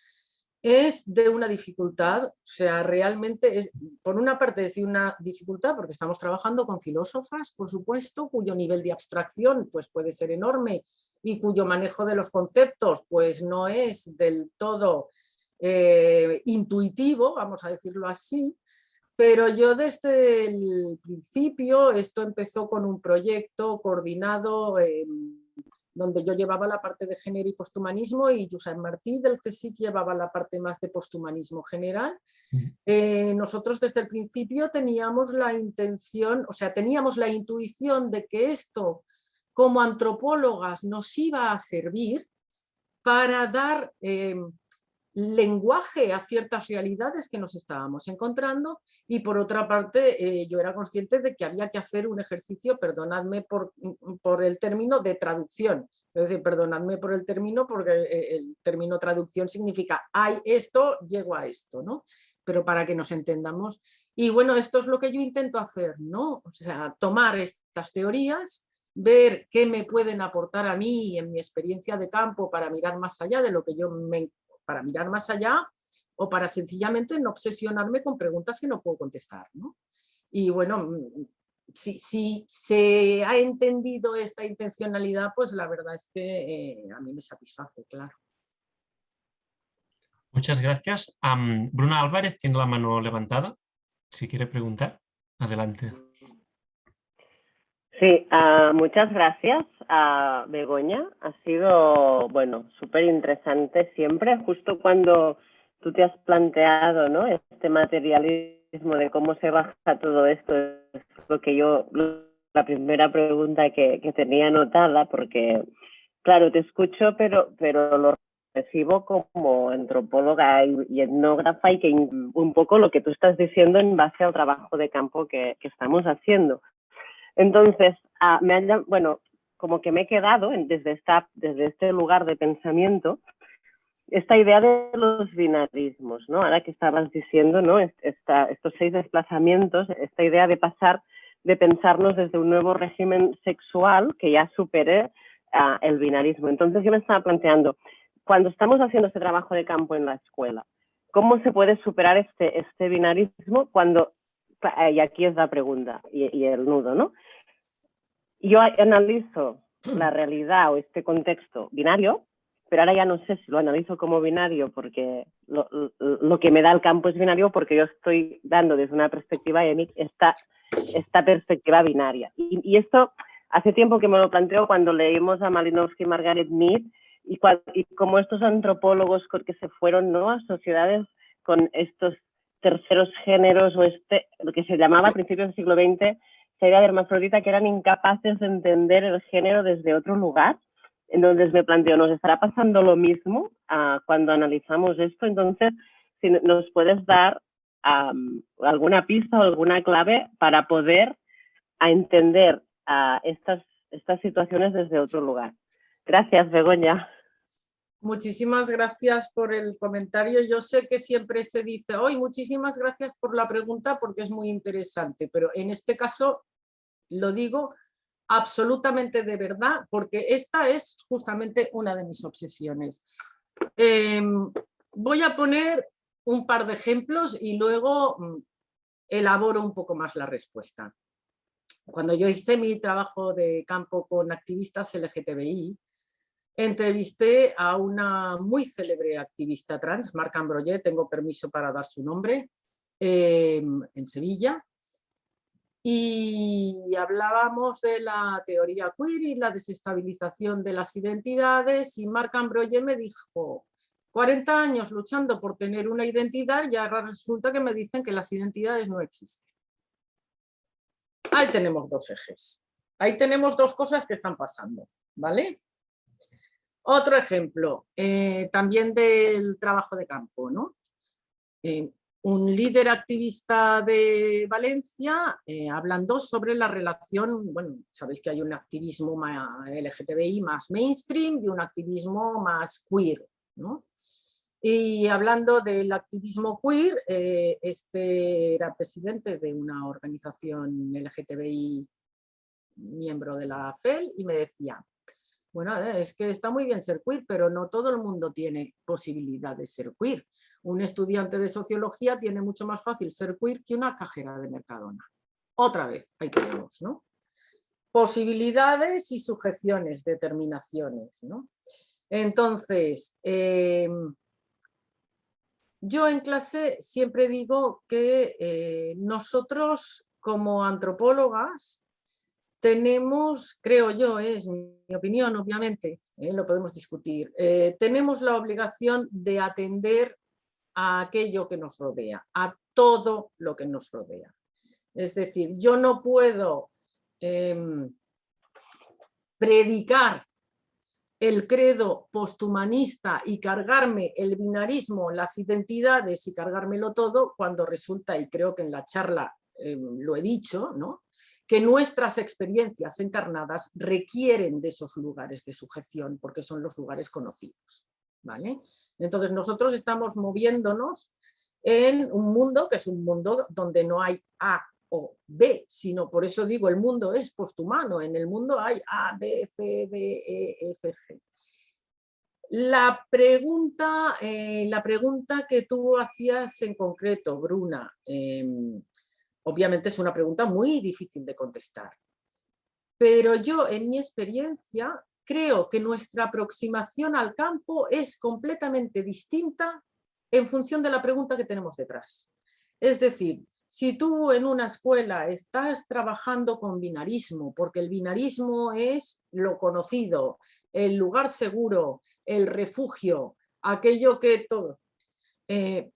Es de una dificultad, o sea, realmente, por una parte es de una dificultad porque estamos trabajando con filósofas, por supuesto, cuyo nivel de abstracción pues, puede ser enorme y cuyo manejo de los conceptos pues, no es del todo intuitivo, vamos a decirlo así, pero yo desde el principio, esto empezó con un proyecto coordinado donde yo llevaba la parte de género y posthumanismo y Josep Martí del CSIC llevaba la parte más de posthumanismo general. Nosotros desde el principio teníamos la intención, o sea, teníamos la intuición de que esto como antropólogas nos iba a servir para dar lenguaje a ciertas realidades que nos estábamos encontrando y por otra parte yo era consciente de que había que hacer un ejercicio, perdonadme por el término, de traducción. Es decir, perdonadme por el término porque el término traducción significa hay esto, llego a esto, ¿no? Pero para que nos entendamos. Y bueno, esto es lo que yo intento hacer, ¿no? O sea, tomar estas teorías ver qué me pueden aportar a mí en mi experiencia de campo para mirar más allá de lo que para mirar más allá, o para sencillamente no obsesionarme con preguntas que no puedo contestar, ¿no? Y bueno, si se ha entendido esta intencionalidad, pues la verdad es que a mí me satisface, claro. Muchas gracias. Bruna Álvarez tiene la mano levantada. Si quiere preguntar, adelante. Sí, muchas gracias a Begoña. Ha sido, bueno, súper interesante siempre, justo cuando tú te has planteado, ¿no?, este materialismo de cómo se baja todo esto, es lo que yo, la primera pregunta que tenía anotada, porque, claro, te escucho, pero lo recibo como antropóloga y etnógrafa, y que un poco lo que tú estás diciendo en base al trabajo de campo que estamos haciendo. Entonces, bueno, como que me he quedado desde este lugar de pensamiento, esta idea de los binarismos, ¿no? Ahora que estabas diciendo, ¿no?, estos 6 desplazamientos, esta idea de pasar, de pensarnos desde un nuevo régimen sexual que ya supere el binarismo. Entonces yo me estaba planteando, cuando estamos haciendo este trabajo de campo en la escuela, ¿cómo se puede superar este binarismo cuando, y aquí es la pregunta y el nudo, ¿no? Yo analizo la realidad o este contexto binario, pero ahora ya no sé si lo analizo como binario porque lo que me da el campo es binario, porque yo estoy dando desde una perspectiva EMIC esta perspectiva binaria. Y esto hace tiempo que me lo planteo cuando leímos a Malinowski y Margaret Mead, y como estos antropólogos que se fueron, ¿no?, a sociedades con estos terceros géneros, o lo que se llamaba a principios del siglo XX, esa idea de hermafrodita, que eran incapaces de entender el género desde otro lugar. Entonces me planteo, ¿nos estará pasando lo mismo cuando analizamos esto? Entonces, si nos puedes dar alguna pista o alguna clave para poder entender estas situaciones desde otro lugar. Gracias, Begoña. Muchísimas gracias por el comentario. Yo sé que siempre se dice, hoy muchísimas gracias por la pregunta porque es muy interesante, pero en este caso lo digo absolutamente de verdad, porque esta es justamente una de mis obsesiones. Voy a poner un par de ejemplos y luego elaboro un poco más la respuesta. Cuando yo hice mi trabajo de campo con activistas LGTBI, entrevisté a una muy célebre activista trans, Marc Ambroyer, tengo permiso para dar su nombre, en Sevilla, y hablábamos de la teoría queer y la desestabilización de las identidades, y Marc Ambroyer me dijo, 40 años luchando por tener una identidad y ahora resulta que me dicen que las identidades no existen. Ahí tenemos dos ejes, ahí tenemos dos cosas que están pasando, ¿vale? Otro ejemplo, también del trabajo de campo, ¿no? Un líder activista de Valencia hablando sobre la relación, bueno, sabéis que hay un activismo LGTBI más mainstream y un activismo más queer, ¿no? Y hablando del activismo queer, este era presidente de una organización LGTBI, miembro de la FEL, y me decía, bueno, es que está muy bien ser queer, pero no todo el mundo tiene posibilidad de ser queer. Un estudiante de sociología tiene mucho más fácil ser queer que una cajera de Mercadona. Otra vez, ahí tenemos, ¿no? Posibilidades y sujeciones, determinaciones, ¿no? Entonces, yo en clase siempre digo que nosotros como antropólogas tenemos, creo yo, es mi opinión, obviamente, lo podemos discutir, tenemos la obligación de atender a aquello que nos rodea, a todo lo que nos rodea. Es decir, yo no puedo predicar el credo posthumanista y cargarme el binarismo, las identidades y cargármelo todo, cuando resulta, y creo que en la charla lo he dicho, ¿no?, que nuestras experiencias encarnadas requieren de esos lugares de sujeción, porque son los lugares conocidos, ¿vale? Entonces nosotros estamos moviéndonos en un mundo que es un mundo donde no hay A o B, sino por eso digo, el mundo es posthumano, en el mundo hay A, B, C, D, E, F, G. La pregunta que tú hacías en concreto, Bruna, obviamente es una pregunta muy difícil de contestar, pero yo en mi experiencia creo que nuestra aproximación al campo es completamente distinta en función de la pregunta que tenemos detrás. Es decir, si tú en una escuela estás trabajando con binarismo, porque el binarismo es lo conocido, el lugar seguro, el refugio, aquello que todo,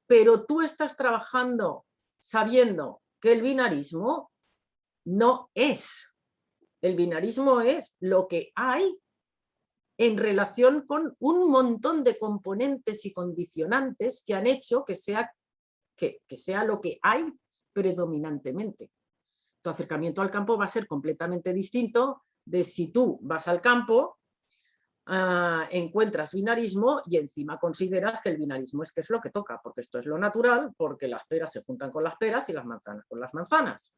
pero tú estás trabajando sabiendo que el binarismo no es. El binarismo es lo que hay en relación con un montón de componentes y condicionantes que han hecho que sea lo que hay predominantemente. Tu acercamiento al campo va a ser completamente distinto de si tú vas al campo, encuentras binarismo y encima consideras que el binarismo es que es lo que toca, porque esto es lo natural, porque las peras se juntan con las peras y las manzanas con las manzanas.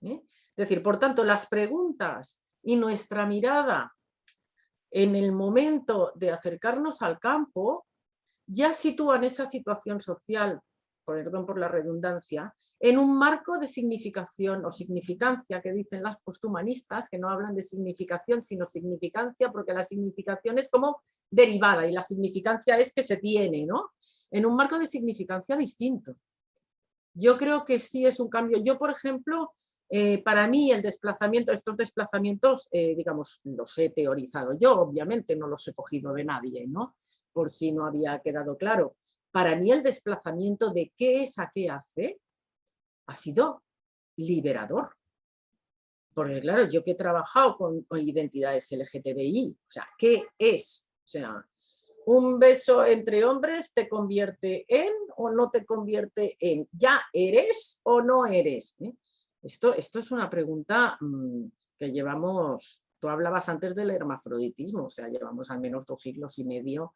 Es decir, por tanto, las preguntas y nuestra mirada en el momento de acercarnos al campo ya sitúan esa situación social, perdón por la redundancia, en un marco de significación o significancia que dicen las posthumanistas, que no hablan de significación sino significancia, porque la significación es como derivada y la significancia es que se tiene, ¿no? En un marco de significancia distinto. Yo creo que sí es un cambio. Yo, por ejemplo, para mí el desplazamiento, estos desplazamientos, digamos, los he teorizado yo, obviamente no los he cogido de nadie, ¿no? Por si no había quedado claro. Para mí el desplazamiento de qué es a qué hace ha sido liberador. Porque claro, yo que he trabajado con identidades LGTBI, o sea, ¿qué es? O sea, un beso entre hombres te convierte en o no te convierte en. ¿Ya eres o no eres? Esto es una pregunta que llevamos, tú hablabas antes del hermafroditismo, o sea, llevamos al menos 2 siglos y medio,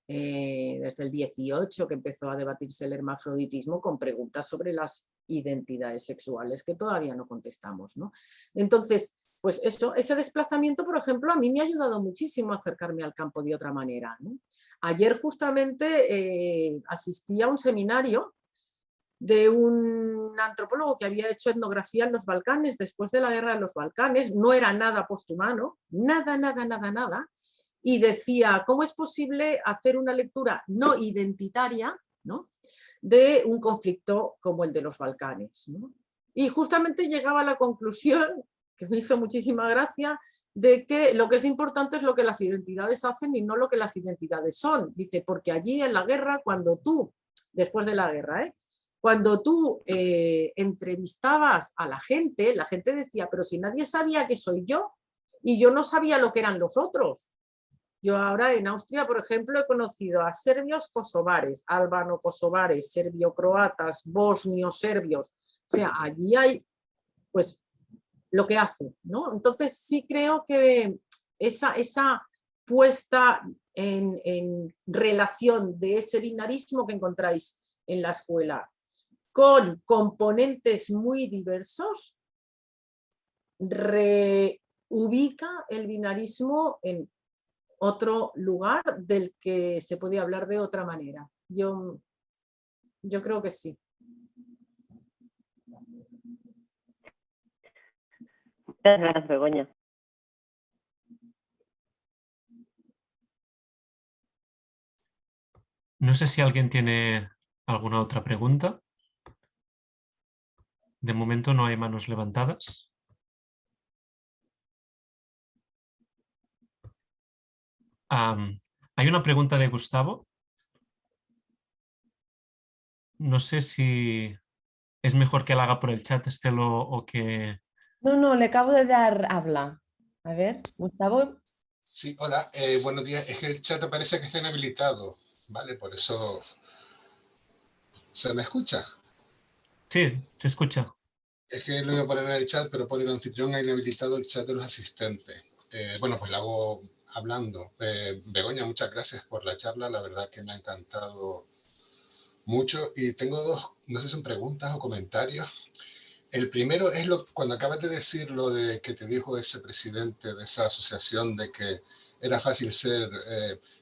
desde el 18 que empezó a debatirse el hermafroditismo con preguntas sobre las identidades sexuales que todavía no contestamos, ¿no? Entonces, pues eso, ese desplazamiento, por ejemplo, a mí me ha ayudado muchísimo a acercarme al campo de otra manera, ¿no? Ayer justamente asistí a un seminario de un antropólogo que había hecho etnografía en los Balcanes después de la guerra de los Balcanes, no era nada posthumano, nada, nada, nada, nada, y decía, ¿cómo es posible hacer una lectura no identitaria, ¿no?, de un conflicto como el de los Balcanes, ¿no? Y justamente llegaba a la conclusión, que me hizo muchísima gracia, de que lo que es importante es lo que las identidades hacen y no lo que las identidades son. Dice, porque allí en la guerra, cuando tú, después de la guerra, cuando tú entrevistabas a la gente decía, pero si nadie sabía que soy yo y yo no sabía lo que eran los otros. Yo ahora en Austria, por ejemplo, he conocido a serbios kosovares, albano-kosovares, serbio-croatas, bosnio-serbios. O sea, allí hay, pues, lo que hace, ¿no? Entonces sí creo que esa puesta en relación de ese binarismo que encontráis en la escuela con componentes muy diversos, reubica el binarismo en otro lugar del que se podía hablar de otra manera. Yo creo que sí. Muchas gracias, Begoña. No sé si alguien tiene alguna otra pregunta. De momento no hay manos levantadas. Hay una pregunta de Gustavo. No sé si es mejor que la haga por el chat, Estelo, o que... No, le acabo de dar habla. A ver, Gustavo. Sí, hola, buenos días. Es que el chat parece que está inhabilitado, ¿vale? Por eso... ¿Se me escucha? Sí, se escucha. Es que lo iba a poner en el chat, pero por el anfitrión ha inhabilitado el chat de los asistentes. Bueno, pues lo hago hablando. Begoña, muchas gracias por la charla. La verdad que me ha encantado mucho. Y tengo dos, no sé si son preguntas o comentarios. El primero es cuando acabas de decir lo de que te dijo ese presidente de esa asociación de que era fácil ser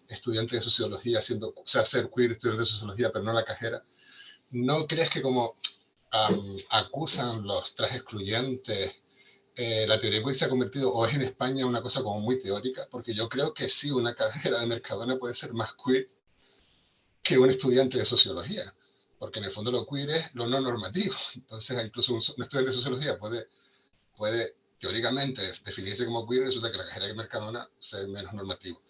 estudiante de sociología, o sea, ser queer estudiante de sociología, pero no la cajera. ¿No crees que como acusan los trajes excluyentes, la teoría queer se ha convertido, o es en España, una cosa como muy teórica? Porque yo creo que sí, una carrera de Mercadona puede ser más queer que un estudiante de sociología, porque en el fondo lo queer es lo no normativo. Entonces, incluso un estudiante de sociología puede teóricamente definirse como queer, y resulta que la carrera de Mercadona sea menos normativo.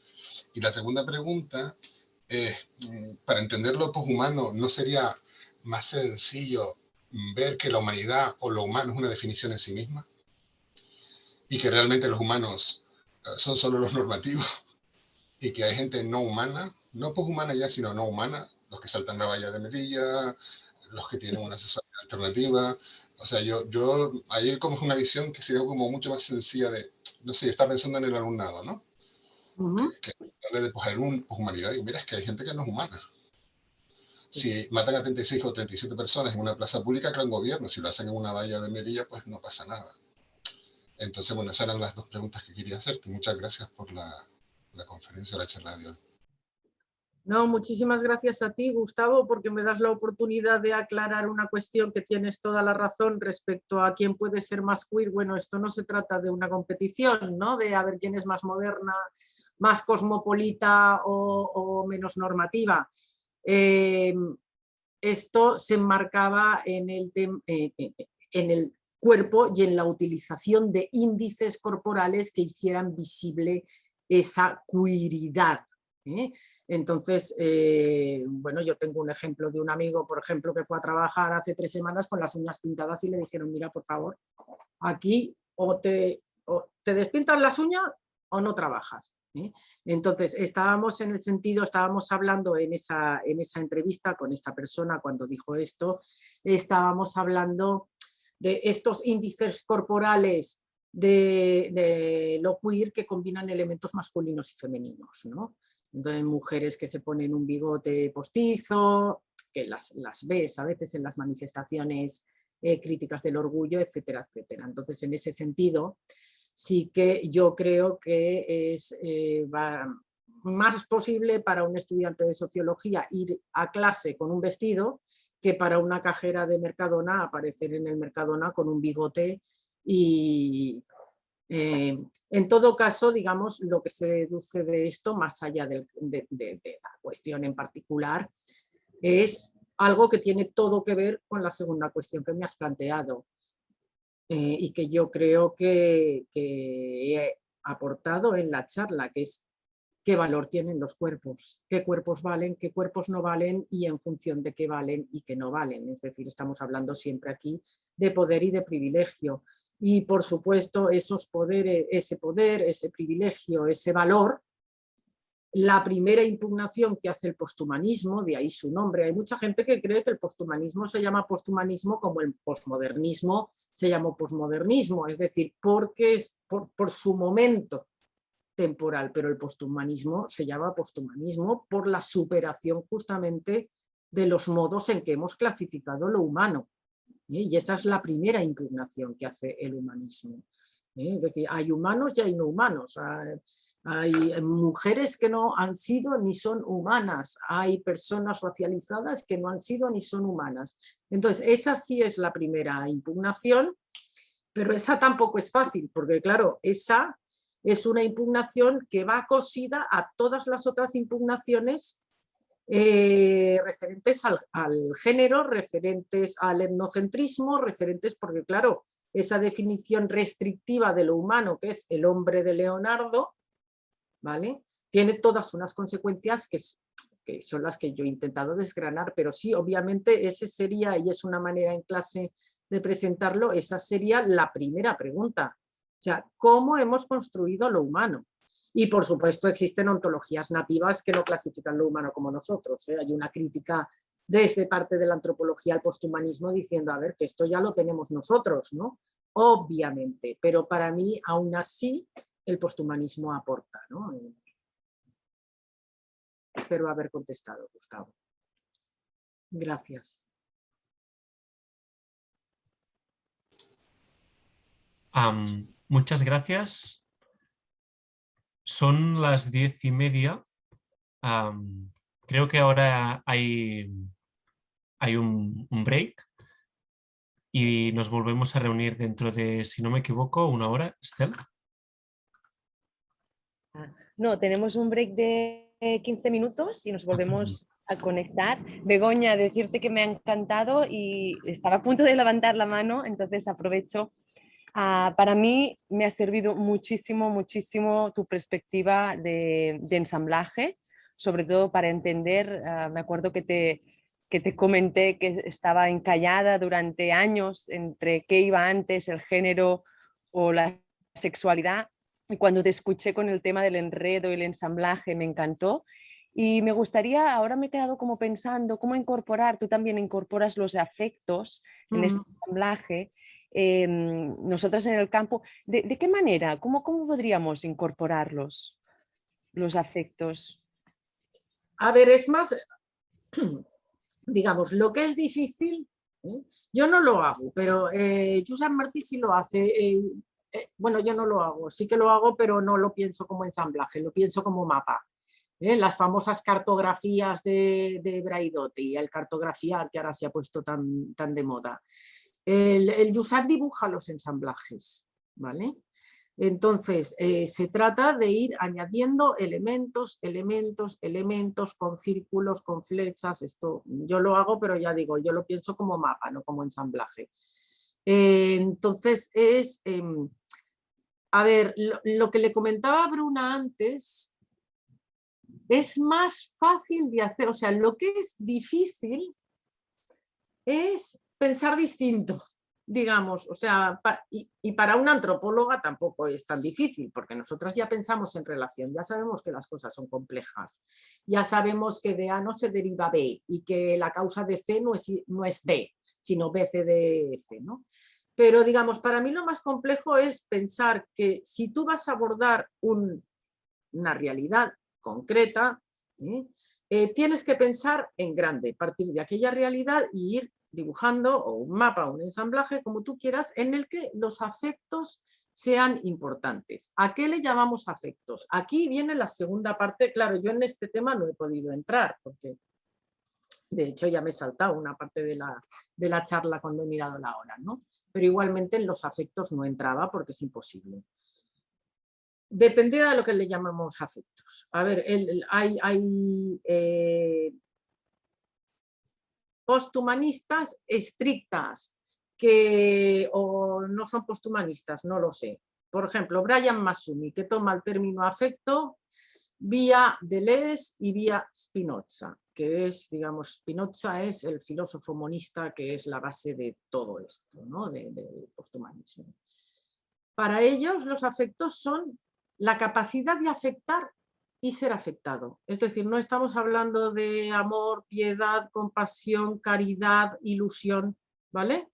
Y la segunda pregunta es, para entender lo poshumano, ¿no sería más sencillo ver que la humanidad o lo humano es una definición en sí misma? Y que realmente los humanos son solo los normativos, y que hay gente no humana, no poshumana ya, sino no humana, los que saltan la valla de Melilla, los que tienen una sexualidad alternativa. O sea, ahí como es una visión que sería como mucho más sencilla de, no sé, está pensando en el alumnado, ¿no? Que habla de poshumanidad, y mira, es que hay gente que no es humana. Si matan a 36 o 37 personas en una plaza pública, crean gobierno. Si lo hacen en una valla de Melilla, pues no pasa nada. Entonces, bueno, esas eran las dos preguntas que quería hacerte. Muchas gracias por la conferencia o la charla de hoy. No, muchísimas gracias a ti, Gustavo, porque me das la oportunidad de aclarar una cuestión que tienes toda la razón respecto a quién puede ser más queer. Bueno, esto no se trata de una competición, ¿no? De a ver quién es más moderna, más cosmopolita o menos normativa. Esto se enmarcaba en el cuerpo y en la utilización de índices corporales que hicieran visible esa queeridad. Entonces, bueno, yo tengo un ejemplo de un amigo, por ejemplo, que fue a trabajar hace 3 semanas con las uñas pintadas y le dijeron, mira, por favor, aquí o te despintan las uñas o no trabajas. Entonces, estábamos hablando en esa entrevista con esta persona cuando dijo esto, estábamos hablando de estos índices corporales de lo queer que combinan elementos masculinos y femeninos, ¿no? Entonces, mujeres que se ponen un bigote postizo, que las ves a veces en las manifestaciones críticas del orgullo, etcétera, etcétera. Entonces, en ese sentido, sí que yo creo que es más posible para un estudiante de sociología ir a clase con un vestido que para una cajera de Mercadona aparecer en el Mercadona con un bigote. Y en todo caso, digamos, lo que se deduce de esto, más allá de la cuestión en particular, es algo que tiene todo que ver con la segunda cuestión que me has planteado. Y que yo creo que he aportado en la charla, que es qué valor tienen los cuerpos, qué cuerpos valen, qué cuerpos no valen y en función de qué valen y qué no valen. Es decir, estamos hablando siempre aquí de poder y de privilegio. Y por supuesto, esos poderes, ese poder, ese privilegio, ese valor, la primera impugnación que hace el posthumanismo, de ahí su nombre. Hay mucha gente que cree que el posthumanismo se llama posthumanismo como el postmodernismo se llamó postmodernismo, es decir, porque es por su momento temporal, pero el posthumanismo se llama posthumanismo por la superación justamente de los modos en que hemos clasificado lo humano. Y esa es la primera impugnación que hace el humanismo. Es decir, hay humanos y hay no humanos. Hay mujeres que no han sido ni son humanas. Hay personas racializadas que no han sido ni son humanas. Entonces, esa sí es la primera impugnación, pero esa tampoco es fácil, porque claro, esa es una impugnación que va cosida a todas las otras impugnaciones referentes al género, referentes al etnocentrismo, referentes porque claro, esa definición restrictiva de lo humano que es el hombre de Leonardo, ¿vale? Tiene todas unas consecuencias que son las que yo he intentado desgranar, pero sí, obviamente ese sería, y es una manera en clase de presentarlo, esa sería la primera pregunta. O sea, ¿cómo hemos construido lo humano? Y por supuesto existen ontologías nativas que no clasifican lo humano como nosotros. Hay una crítica desde parte de la antropología al posthumanismo diciendo, a ver, que esto ya lo tenemos nosotros, ¿no? Obviamente, pero para mí aún así el posthumanismo aporta, ¿no? Espero haber contestado, Gustavo. Gracias. Muchas gracias. Son las 10:30. Creo que ahora hay un break y nos volvemos a reunir dentro de, si no me equivoco, 1 hora. Estel. No, tenemos un break de 15 minutos y nos volvemos a conectar. Begoña, decirte que me ha encantado y estaba a punto de levantar la mano, entonces aprovecho. Para mí me ha servido muchísimo, muchísimo tu perspectiva de ensamblaje, sobre todo para entender, me acuerdo que te comenté que estaba encallada durante años entre qué iba antes, el género o la sexualidad. Y cuando te escuché con el tema del enredo y el ensamblaje me encantó. Y me gustaría, ahora me he quedado como pensando cómo incorporar, tú también incorporas los afectos en este ensamblaje. Nosotras en el campo, ¿de qué manera? ¿Cómo podríamos incorporarlos, los afectos? A ver, es más, digamos, lo que es difícil, yo no lo hago, pero Josep Martí sí lo hace. Bueno, yo no lo hago, sí que lo hago, pero no lo pienso como ensamblaje, lo pienso como mapa. Las famosas cartografías de Braidotti, el cartografiar que ahora se ha puesto tan de moda. El Josep dibuja los ensamblajes, ¿vale? Entonces, se trata de ir añadiendo elementos con círculos, con flechas. Esto yo lo hago, pero ya digo, yo lo pienso como mapa, no como ensamblaje. Entonces, a ver, lo que le comentaba a Bruna antes es más fácil de hacer. O sea, lo que es difícil es pensar distinto, digamos, o sea, y para una antropóloga tampoco es tan difícil, porque nosotras ya pensamos en relación, ya sabemos que las cosas son complejas, ya sabemos que de A no se deriva B y que la causa de C no es B, sino B, C, D, F, ¿no? Pero digamos, para mí lo más complejo es pensar que si tú vas a abordar una realidad concreta, tienes que pensar en grande, partir de aquella realidad y ir dibujando o un mapa o un ensamblaje, como tú quieras, en el que los afectos sean importantes. ¿A qué le llamamos afectos? Aquí viene la segunda parte. Claro, yo en este tema no he podido entrar, porque de hecho ya me he saltado una parte de la charla cuando he mirado la hora, ¿no? Pero igualmente en los afectos no entraba porque es imposible. Dependía de lo que le llamamos afectos. A ver, hay posthumanistas estrictas o no son posthumanistas, no lo sé. Por ejemplo, Brian Massumi, que toma el término afecto vía Deleuze y vía Spinoza, que es, digamos, Spinoza es el filósofo monista que es la base de todo esto, ¿no? Del posthumanismo. Para ellos los afectos son la capacidad de afectar y ser afectado. Es decir, no estamos hablando de amor, piedad, compasión, caridad, ilusión, ¿vale?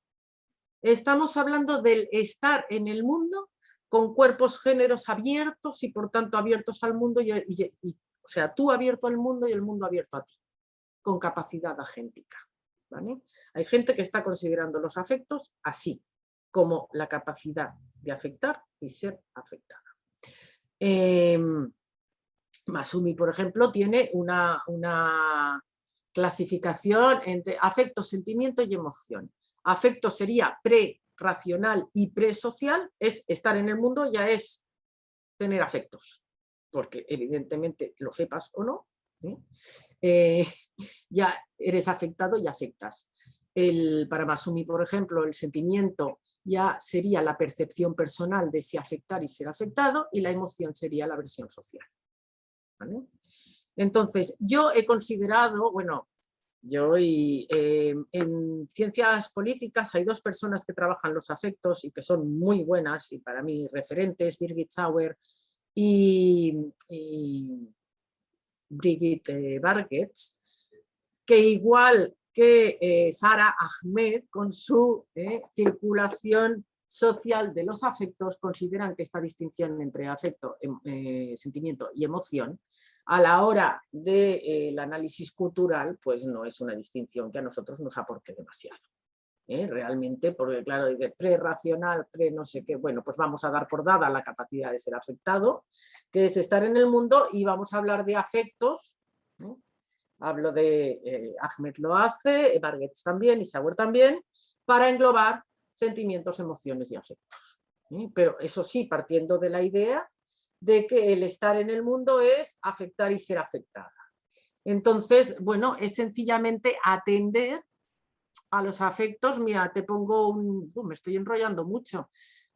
Estamos hablando del estar en el mundo con cuerpos, géneros abiertos y por tanto abiertos al mundo, o sea, tú abierto al mundo y el mundo abierto a ti, con capacidad agéntica, ¿vale? Hay gente que está considerando los afectos así, como la capacidad de afectar y ser afectada. Massumi, por ejemplo, tiene una clasificación entre afecto, sentimiento y emoción. Afecto sería pre-racional y pre-social, es estar en el mundo, ya es tener afectos, porque evidentemente lo sepas o no, ya eres afectado y afectas. Para Massumi, por ejemplo, el sentimiento ya sería la percepción personal de si afectar y ser afectado, y la emoción sería la versión social. ¿Vale? Entonces, yo he considerado, bueno, en ciencias políticas hay 2 personas que trabajan los afectos y que son muy buenas y para mí referentes, Birgit Sauer y Brigitte Bargets, que igual que Sara Ahmed con su circulación social de los afectos, consideran que esta distinción entre afecto, sentimiento y emoción a la hora del análisis cultural pues no es una distinción que a nosotros nos aporte demasiado. realmente, porque claro, de prerracional, pre no sé qué, bueno, pues vamos a dar por dada la capacidad de ser afectado, que es estar en el mundo, y vamos a hablar de afectos, ¿no? Hablo de Ahmed lo hace, Barguets también, Isauer también, para englobar sentimientos, emociones y afectos. Pero eso sí, partiendo de la idea de que el estar en el mundo es afectar y ser afectada. Entonces, bueno, es sencillamente atender a los afectos. Mira, te pongo un... me estoy enrollando mucho.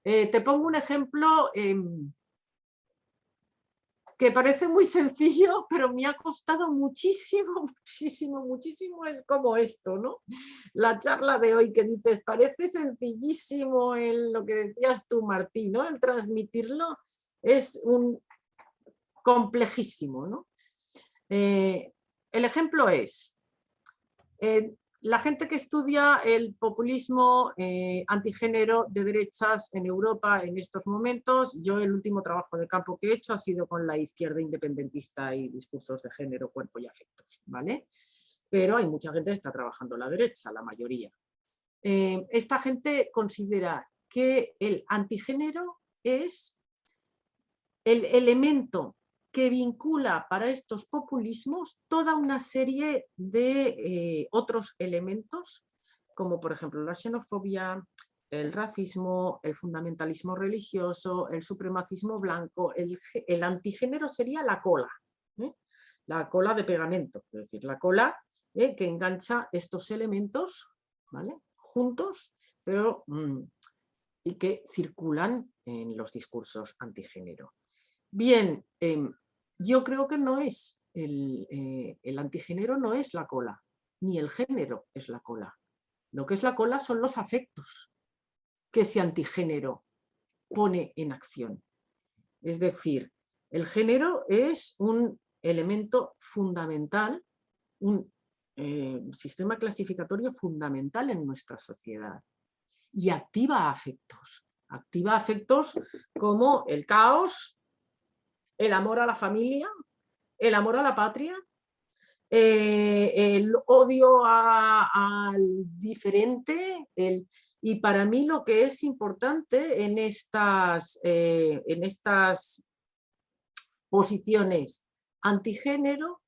Te pongo un ejemplo que parece muy sencillo, pero me ha costado muchísimo, muchísimo, muchísimo. Es como esto, ¿no? La charla de hoy que dices, parece sencillísimo en lo que decías tú, Martín, ¿no? El transmitirlo es un complejísimo, ¿no? El ejemplo es, la gente que estudia el populismo antigénero de derechas en Europa en estos momentos, yo el último trabajo de campo que he hecho ha sido con la izquierda independentista y discursos de género, cuerpo y afectos, ¿vale? Pero hay mucha gente que está trabajando la derecha, la mayoría. Esta gente considera que el antigénero es el elemento que vincula para estos populismos toda una serie de otros elementos, como por ejemplo la xenofobia, el racismo, el fundamentalismo religioso, el supremacismo blanco. El antigénero sería la cola de pegamento, es decir, la cola que engancha estos elementos, ¿vale? Juntos, pero y que circulan en los discursos antigénero. Bien, yo creo que no es el antigénero, no es la cola, ni el género es la cola. Lo que es la cola son los afectos que ese antigénero pone en acción. Es decir, el género es un elemento fundamental, un sistema clasificatorio fundamental en nuestra sociedad, y activa afectos como el caos, el amor a la familia, el amor a la patria, el odio al diferente. Y para mí lo que es importante en estas posiciones antigénero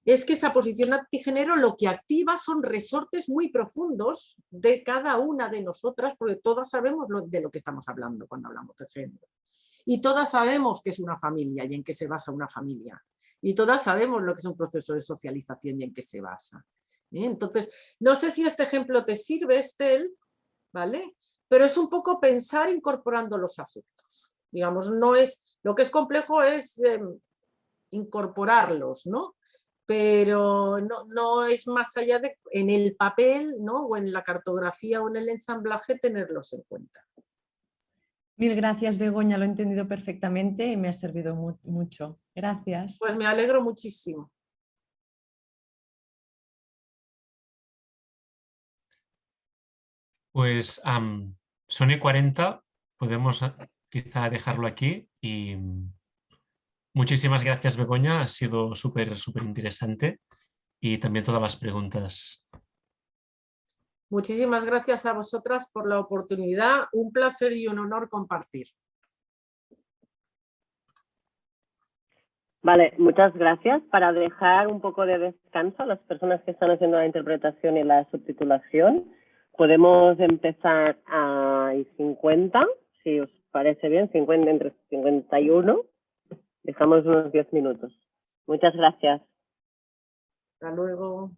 es que esa posición antigénero lo que activa son resortes muy profundos de cada una de nosotras, porque todas sabemos de lo que estamos hablando cuando hablamos de género. Y todas sabemos qué es una familia y en qué se basa una familia. Y todas sabemos lo que es un proceso de socialización y en qué se basa. Entonces, no sé si este ejemplo te sirve, Estel, ¿vale? Pero es un poco pensar incorporando los afectos. Digamos, no es, lo que es complejo es incorporarlos, ¿no? Pero no es más allá de en el papel, ¿no? O en la cartografía o en el ensamblaje tenerlos en cuenta. Mil gracias, Begoña, lo he entendido perfectamente y me ha servido mucho. Gracias. Pues me alegro muchísimo. Pues son y 40, podemos quizá dejarlo aquí y muchísimas gracias, Begoña, ha sido súper interesante y también todas las preguntas. Muchísimas gracias a vosotras por la oportunidad, un placer y un honor compartir. Vale, muchas gracias. Para dejar un poco de descanso a las personas que están haciendo la interpretación y la subtitulación, podemos empezar a 50, si os parece bien, 50 entre 51. Dejamos unos 10 minutos. Muchas gracias. Hasta luego.